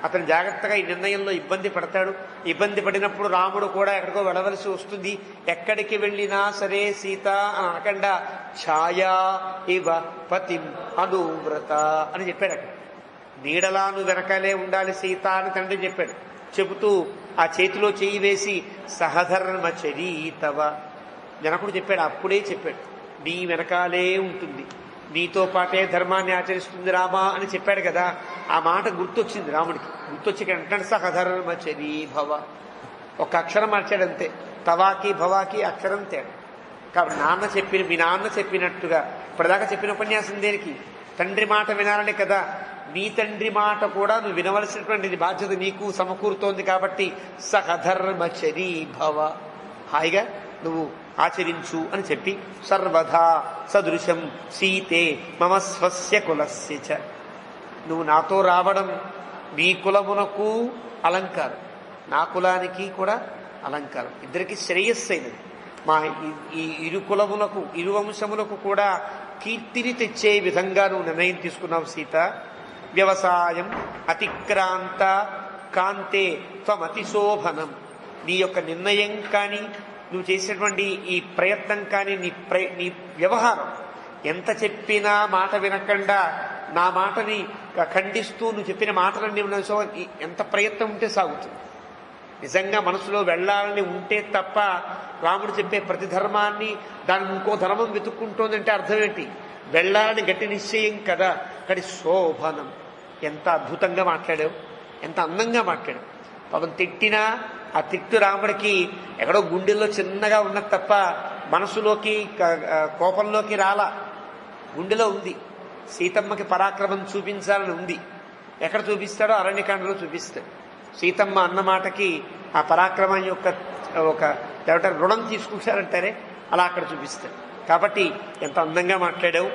అతను జాగ్రత్తగా ఈ నిర్ణయంలో ఇబ్బంది పడతాడు. ఇబ్బంది పడినప్పుడు రాముడు కూడా ఎక్కడికో వెళ్ళవలసి వస్తుంది. ఎక్కడికి వెళ్ళినా సరే సీత అని అనకుండా ఛాయా ఇవ పతిం అనువ్రత అని చెప్పాడు. అక్కడ నీడలా నువ్వు వెనకాలే ఉండాలి సీత అని తండ్రి చెప్పాడు. చెబుతూ ఆ చేతిలో చేయి వేసి సహధర్మచరీతవ. జనకుడు చెప్పాడు, అప్పుడే చెప్పాడు, నీ వెనకాలే ఉంటుంది, నీతో పాటే ధర్మాన్ని ఆచరిస్తుంది రామా అని చెప్పాడు కదా. ఆ మాట గుర్తొచ్చింది రాముడికి. గుర్తొచ్చి అంటాడు సహధర్మచరీభవ. ఒక అక్షరం మార్చాడు అంతే. తవాకి భవాకి అక్షరం తేడా. కాబట్టి మీ నాన్న చెప్పినట్టుగా ఇప్పటిదాకా చెప్పిన ఉపన్యాసం దేనికి? తండ్రి మాట వినాలని కదా. నీ తండ్రి మాట కూడా నువ్వు వినవలసినటువంటి బాధ్యత నీకు సమకూరుతోంది. కాబట్టి సహధర్మచరీభవ, హాయిగా నువ్వు ఆచరించు అని చెప్పి సర్వదా సదృశం సీతే మమ స్వస్య కులస్య చ. నువ్వు నాతో రావడం నీ కులమునకు అలంకారం, నా కులానికి కూడా అలంకారం, ఇద్దరికి శ్రేయస్సు అయినది. మా ఈ ఇరు కులములకు ఇరు వంశములకు కూడా కీర్తిని తెచ్చే విధంగా నువ్వు నిర్ణయం తీసుకున్నావు సీత. వ్యవసాయం అతిక్రాంత కాంతే త్వమతి శోభనం. నీ యొక్క నిర్ణయం కానీ, నువ్వు చేసేటువంటి ఈ ప్రయత్నం కానీ, నీ వ్యవహారం ఎంత చెప్పినా మాట వినకుండా నా మాటని ఖండిస్తూ నువ్వు చెప్పిన మాటలన్నీ ఉన్న ఎంత ప్రయత్నం ఉంటే సాగుతుంది. నిజంగా మనసులో వెళ్ళాలని ఉంటే తప్ప రాముడు చెప్పే ప్రతి ధర్మాన్ని దాని ఇంకో ధర్మం వెతుక్కుంటోందంటే అర్థం ఏంటి? వెళ్ళాలని గట్టి నిశ్చయం కదా. కానీ శోభనం, ఎంత అద్భుతంగా మాట్లాడావు, ఎంత అందంగా మాట్లాడావు. పాపం తిట్టినా ఆ తిట్టు రాముడికి ఎక్కడో గుండెల్లో చిన్నగా ఉన్నది తప్ప మనసులోకి కోపంలోకి రాలా. గుండెలో ఉంది. సీతమ్మకి పరాక్రమం చూపించాలని ఉంది. ఎక్కడ చూపిస్తాడో అరణ్యకాండలో చూపిస్తాడు. సీతమ్మ అన్న మాటకి ఆ పరాక్రమం యొక్క ఒక ఏమంటారు రుణం తీసుకుంటారంటారే, అలా అక్కడ చూపిస్తాడు. కాబట్టి ఎంత అందంగా మాట్లాడావు.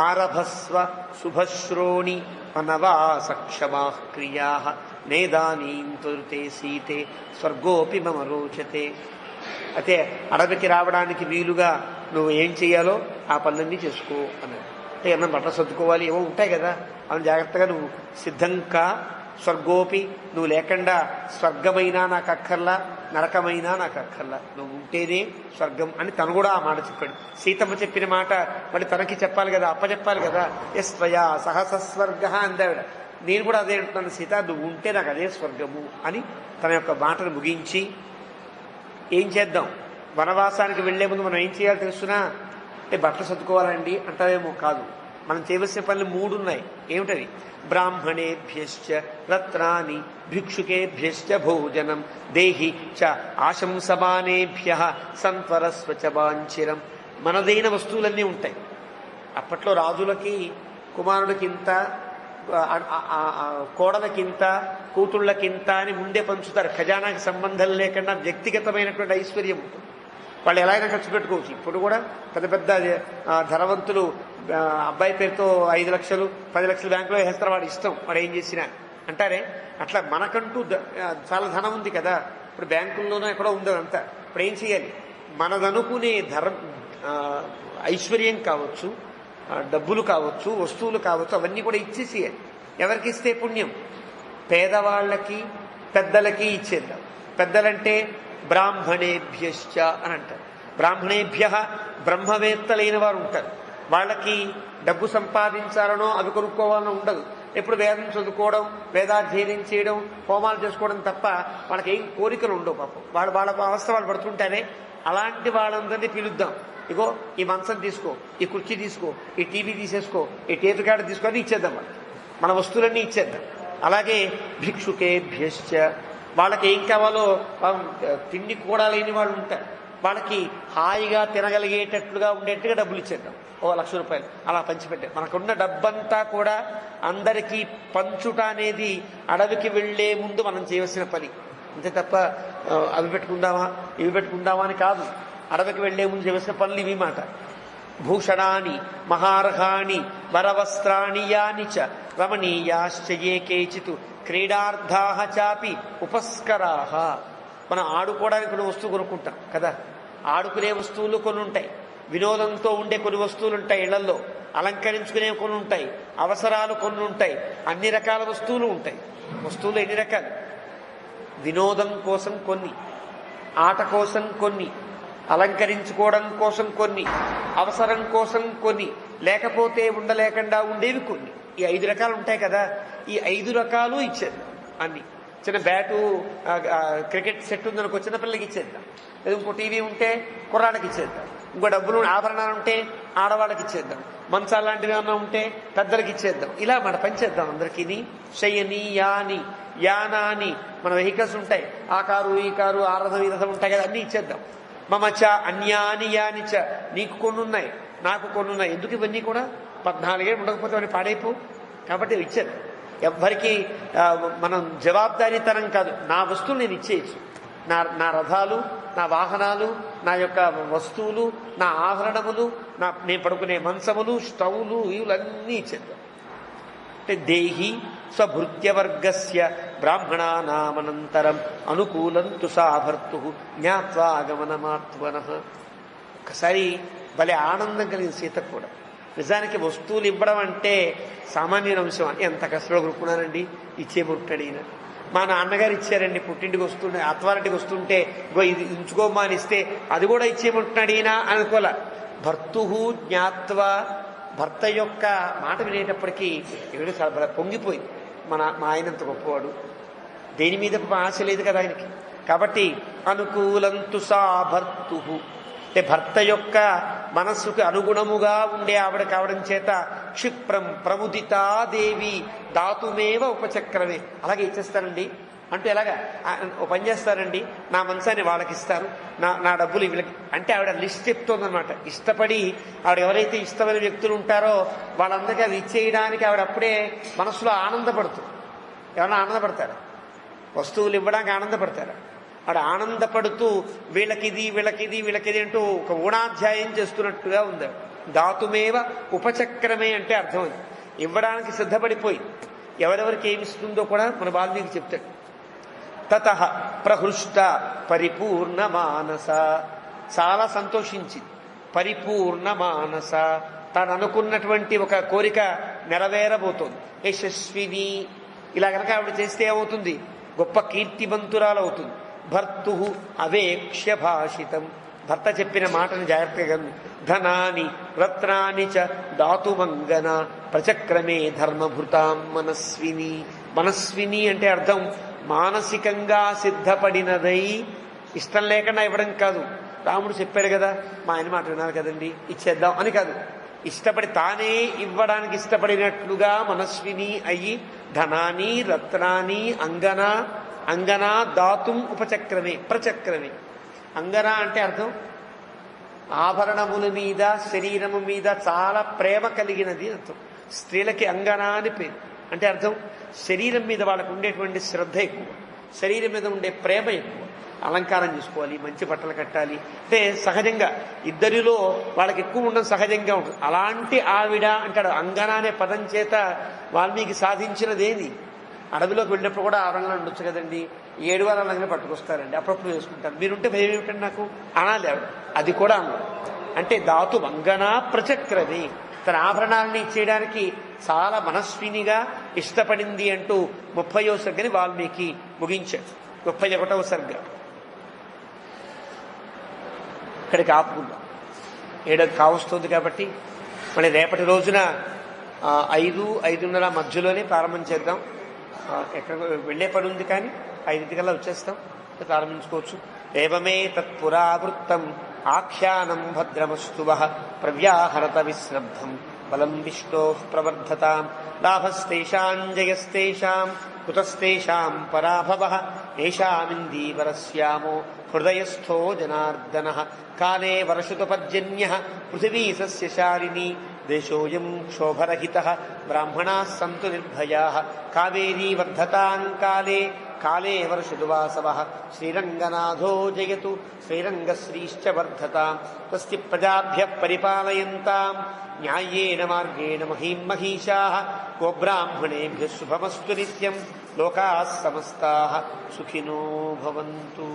ఆరభస్వ శుభశ్రోణి వనవాసక్షమా క్రియా నేదానీం త్వరితే సీతే స్వర్గోపి మమ రోచతే. అయితే అడవికి రావడానికి వీలుగా నువ్వు ఏం చేయాలో ఆ పనులన్నీ చేసుకో అన్నాడు. అంటే ఏమన్నా బట్టలు సర్దుకోవాలి, ఏమో ఉంటాయి కదా, అవి జాగ్రత్తగా నువ్వు సిద్ధంగా. స్వర్గోపి, నువ్వు లేకుండా స్వర్గమైనా నాకు అక్కర్లా, నరకమైనా నాకు అక్కర్లా, నువ్వు ఉంటేనే స్వర్గం అని తను కూడా ఆ మాట చెప్పాడు. సీతమ్మ చెప్పిన మాట మళ్ళీ తనకి చెప్పాలి కదా, అప్పచెప్పాలి కదా. ఎస్వయా సహసస్వర్గ అందావిడ. నేను కూడా అదే అంటున్నాను, సీత నువ్వు ఉంటే నాకు అదే స్వర్గము అని తన యొక్క మాటను ముగించి, ఏం చేద్దాం, వనవాసానికి వెళ్లే ముందు మనం ఏం చేయాలో తెలుసునా? అంటే బట్టలు సర్దుకోవాలండి అంటావేమో, కాదు. మనం చేయవలసిన పనులు 3 ఉన్నాయి. ఏమిటవి? బ్రాహ్మణేభ్యశ్చ రత్నాని భిక్షుకేభ్యశ్చ భోజనం దేహి చ ఆశంసమానేభ్య సంత్వరస్వ చ వాంఛిరం. మనదైన వస్తువులన్నీ ఉంటాయి. అప్పట్లో రాజులకి కుమారుడికింత, కోడలకింత, కూతుళ్ళకింత అని ముందే పంచుతారు. ఖజానాకి సంబంధం లేకుండా వ్యక్తిగతమైనటువంటి ఐశ్వర్యం ఉంటుంది. వాళ్ళు ఎలా అయినా ఖర్చు పెట్టుకోవచ్చు. ఇప్పుడు కూడా పెద్ద పెద్ద ధనవంతులు అబ్బాయి పేరుతో 5 లక్షలు 10 లక్షలు బ్యాంకులో వేస్తారు, వాడు ఇష్టం, వాడు ఏం చేసినా అంటారే. అట్లా మనకంటూ చాలా ధనం ఉంది కదా. ఇప్పుడు బ్యాంకుల్లోనూ ఎక్కడో ఉంది అదంతా. ఇప్పుడు ఏం చేయాలి? మనదనుకునే ఐశ్వర్యం కావచ్చు, డబ్బులు కావచ్చు, వస్తువులు కావచ్చు, అవన్నీ కూడా ఇచ్చేసేయాలి. ఎవరికి ఇస్తే పుణ్యం? పేదవాళ్ళకి, పెద్దలకి ఇచ్చేద్దాం. పెద్దలంటే బ్రాహ్మణేభ్యశ్చ అని అంటారు. బ్రాహ్మణేభ్య బ్రహ్మవేత్తలైన వారు ఉంటారు. వాళ్ళకి డబ్బు సంపాదించాలనో అవి కొనుక్కోవాలనో ఉండదు. ఎప్పుడు వేదం చదువుకోవడం, వేదాధ్యయనం చేయడం, హోమాలు చేసుకోవడం తప్ప వాళ్ళకి ఏం కోరికలు ఉండవు. పాపం వాళ్ళ అవస్థ వాళ్ళు పడుతుంటారే. అలాంటి వాళ్ళందరినీ పిలుద్దాం. ఇగో ఈ మంచం తీసుకో, ఈ కుర్చీ తీసుకో, ఈ టీవీ తీసేసుకో, ఈ టేప్ రికార్డు తీసుకొని ఇచ్చేద్దాం వాళ్ళకి, మన వస్తువులన్నీ ఇచ్చేద్దాం. అలాగే భిక్షుకేభ్యశ్చ, వాళ్ళకి ఏం కావాలో తిండి కూడా లేని వాళ్ళు ఉంటారు, వాళ్ళకి హాయిగా తినగలిగేటట్లుగా ఉండేట్టుగా డబ్బులు ఇచ్చేద్దాం. 1,00,000 రూపాయలు అలా పంచిపెట్టాం. మనకున్న డబ్బంతా కూడా అందరికీ పంచుట అనేది అడవికి వెళ్లే ముందు మనం చేయవలసిన పని, అంతే తప్ప అవి పెట్టుకుందామా ఇవి పెట్టుకుందామా అని కాదు. అడవికి వెళ్లే ముందు చేయవలసిన పనులు ఇవి మాట. భూషణాని మహార్హాణి వరవస్త్రాణి యాని చ రమణీయాశ్చ ఏ కేచిత్ క్రీడార్థాః చాపి ఉపస్కరాః. మనం ఆడుకోవడానికి కొన్ని వస్తువు కొనుక్కుంటాం కదా, ఆడుకునే వస్తువులు కొన్ని ఉంటాయి, వినోదంతో ఉండే కొన్ని వస్తువులు ఉంటాయి, ఇళ్లలో అలంకరించుకునే కొన్ని ఉంటాయి, అవసరాలు కొన్ని ఉంటాయి, అన్ని రకాల వస్తువులు ఉంటాయి. వస్తువులు ఎన్ని రకాలు? వినోదం కోసం కొన్ని, ఆట కోసం కొన్ని, అలంకరించుకోవడం కోసం కొన్ని, అవసరం కోసం కొన్ని, లేకపోతే ఉండలేకుండా ఉండేవి కొన్ని. ఈ 5 రకాలు ఉంటాయి కదా, ఈ 5 రకాలు ఇచ్చేద్దాం. అన్ని చిన్న బ్యాటు క్రికెట్ సెట్ ఉందనుకో చిన్నపిల్లలకి ఇచ్చేద్దాం, లేదా ఇంకో టీవీ ఉంటే కుర్రాడికి ఇచ్చేద్దాం, ఇంకో డబ్బులు ఆభరణాలు ఉంటే ఆడవాళ్ళకి ఇచ్చేద్దాం, మంచాలు లాంటివి ఏమన్నా ఉంటే పెద్దలకి ఇచ్చేద్దాం. ఇలా మన పంచేద్దాం అందరికీ. శయని యాని యానాని, మన వెహికల్స్ ఉంటాయి, ఆ కారు ఈ కారు ఆ రథం ఈ రథం ఉంటాయి కదా, అన్నీ ఇచ్చేద్దాం. మమచ అన్యాని యాని చ, నీకు కొన్ని ఉన్నాయి నాకు కొన్ని ఉన్నాయి, ఎందుకు ఇవన్నీ కూడా 14 ఏళ్ళు ఉండకపోతే అని పాడైపో. కాబట్టి ఇచ్చేద్దాం. ఎవ్వరికి మనం జవాబుదారీతనం కాదు, నా వస్తువులు నేను ఇచ్చేయచ్చు. నా రథాలు, నా వాహనాలు, నా యొక్క వస్తువులు, నా ఆభరణములు, నేను పడుకునే మంచములు, స్టవ్లు, ఇవులన్నీ ఇచ్చేద్దాం. అంటే దేహి స్వభృత్యవర్గస్య బ్రాహ్మణానామనంతరం అనుకూలంతు సాభర్తు జ్ఞాత్వా ఆగమనమాత్వనః. ఒకసారి భలే ఆనందం కలిగింది సీతకు కూడా. నిజానికి వస్తువులు ఇవ్వడం అంటే సామాన్య అంశం అని ఎంత కష్టపడి కొనుక్కున్నానండి, ఇచ్చేముంటాడు ఈయన. మా నాన్నగారు ఇచ్చారండి, పుట్టింటికి వస్తుంటే అత్వారింటికి వస్తుంటే ఇది ఉంచుకోమా అని ఇస్తే అది కూడా ఇచ్చేముంటున్నాడు ఈయన అనుకోలే. భర్తు జ్ఞాత్వా, భర్త యొక్క మాట వినేటప్పటికీ ఎవరు చాలా పొంగిపోయింది. మా ఆయనంత గొప్పవాడు, దేని మీద ఆశ లేదు కదా ఆయనకి. కాబట్టి అనుకూలంతు సా భర్తు, అంటే భర్త యొక్క మనస్సుకు అనుగుణముగా ఉండే ఆవిడ కావడం చేత క్షిప్రం ప్రముదితాదేవి దాతుమేవ ఉపచక్రమే, అలాగే ఇచ్చేస్తానండి అంటూ ఎలాగా ఓ పని చేస్తారండి, నా మంచాన్ని వాళ్ళకి ఇస్తారు, నా డబ్బులు వీళ్ళకి అంటే ఆవిడ లిస్ట్ చెప్తోందనమాట. ఇష్టపడి ఆవిడ ఎవరైతే ఇష్టమైన వ్యక్తులు ఉంటారో వాళ్ళందరికీ అవి ఇచ్చేయడానికి ఆవిడ అప్పుడే మనసులో ఆనందపడుతుంది. ఎవరైనా ఆనందపడతారా? వస్తువులు ఇవ్వడానికి ఆనందపడతారా? ఆవిడ ఆనందపడుతూ వీళ్ళకిది వీళ్ళకిది వీళ్ళకిది అంటూ ఒక ఊణాధ్యాయం చేస్తున్నట్టుగా ఉంది. దాతుమేవ ఉపచక్రమే అంటే అర్థం అది, ఇవ్వడానికి సిద్ధపడిపోయి ఎవరెవరికి ఏమిస్తుందో కూడా మన వాల్మీకి చెప్తాడు. తతః ప్రహృష్ట పరిపూర్ణ మానస, చాలా సంతోషించింది. పరిపూర్ణ మానస, తాను అనుకున్నటువంటి ఒక కోరిక నెరవేరబోతోంది. యశస్విని, ఇలా కనుక ఆవిడ చేస్తే ఏమవుతుంది? గొప్ప కీర్తివంతురాలు అవుతుంది. భర్తు అవేక్ష్య భాషితం, భర్త చెప్పిన మాటను జాగ్రత్తగా ధనాని రత్నాని చ దాతుమంగన ప్రచక్రమే ధర్మభృతాం మనస్విని. మనస్విని అంటే అర్థం మానసికంగా సిద్ధపడినదై, ఇష్టం లేకుండా ఇవ్వడం కాదు. రాముడు చెప్పాడు కదా, మా ఆయన మాట విన్నారు కదండి ఇచ్చేద్దాం అని కాదు, ఇష్టపడి తానే ఇవ్వడానికి ఇష్టపడినట్లుగా మనస్విని అయ్యి ధనాని రత్నాని అంగనా దాతుం ఉపచక్రమే ప్రచక్రమే. అంగన అంటే అర్థం ఆభరణముల మీద శరీరము మీద చాలా ప్రేమ కలిగినది అర్థం. స్త్రీలకి అంగన అని పేరు. అంటే అర్థం శరీరం మీద వాళ్ళకు ఉండేటువంటి శ్రద్ధ ఎక్కువ, శరీరం మీద ఉండే ప్రేమ ఎక్కువ. అలంకారం చేసుకోవాలి, మంచి బట్టలు కట్టాలి అంటే సహజంగా ఇద్దరిలో వాళ్ళకి ఎక్కువ ఉండడం సహజంగా ఉంటుంది. అలాంటి ఆవిడ అంటాడు. అంగన అనే పదం చేత వాల్మీకి సాధించినదేది? అడవిలోకి వెళ్ళినప్పుడు కూడా ఆవరణలో ఉండొచ్చు కదండి, 7 వారాల లంగా పట్టుకొస్తారండి, అప్పుడప్పుడు వేసుకుంటారు. మీరుంటే భయం ఏమిటండి నాకు అనాలి ఆవిడ. అది కూడా అన్నారు. అంటే దాతు వంగనా ప్రచక్రది, తన ఆభరణాలని ఇచ్చేయడానికి చాలా మనస్వినిగా ఇష్టపడింది అంటూ 30వ సర్గని వాల్మీకి ముగించాడు. 31వ సర్గ ఇక్కడికి ఆపుకుందాం. 7 కావస్తుంది కాబట్టి మళ్ళీ రేపటి రోజున 5-5:30 మధ్యలోనే ప్రారంభం చేద్దాం. ఎక్కడ వెళ్లే పని ఉంది కానీ 5 గంటల వచ్చేస్తాం, ప్రారంభించుకోవచ్చు. ఏవమే తత్పురావృత్తం ఆఖ్యానం భద్రమస్తు వః ప్రవ్యాహరత విస్రబ్ధం బలం విష్ణోః ప్రవర్ధతాం లాభస్తేషాం జయస్తేషాం కుతస్తేషాం పరాభవః ఏషామిందీవరస్యామో హృదయస్థో జనార్దనః కాలే వర్షతుపర్జన్యః పృథివీ సస్యశాలినీ దేశోయం క్షోభరహితః బ్రాహ్మణాః సంతు నిర్భయాః కావేరీ వర్ధతాం కాలే కాలే వర్షతు వాసవః శ్రీరంగనాథో జయతు శ్రీరంగశ్రీశ్చ వర్ధతాం స్వస్తి ప్రజాభ్యః పరిపాలయంతాం న్యాయేన మార్గేణ మహీం మహీషాః గోబ్రాహ్మణేభ్యः శుభమస్తు నిత్యం లోకాः సమస్తాः సుఖినో భవంతు.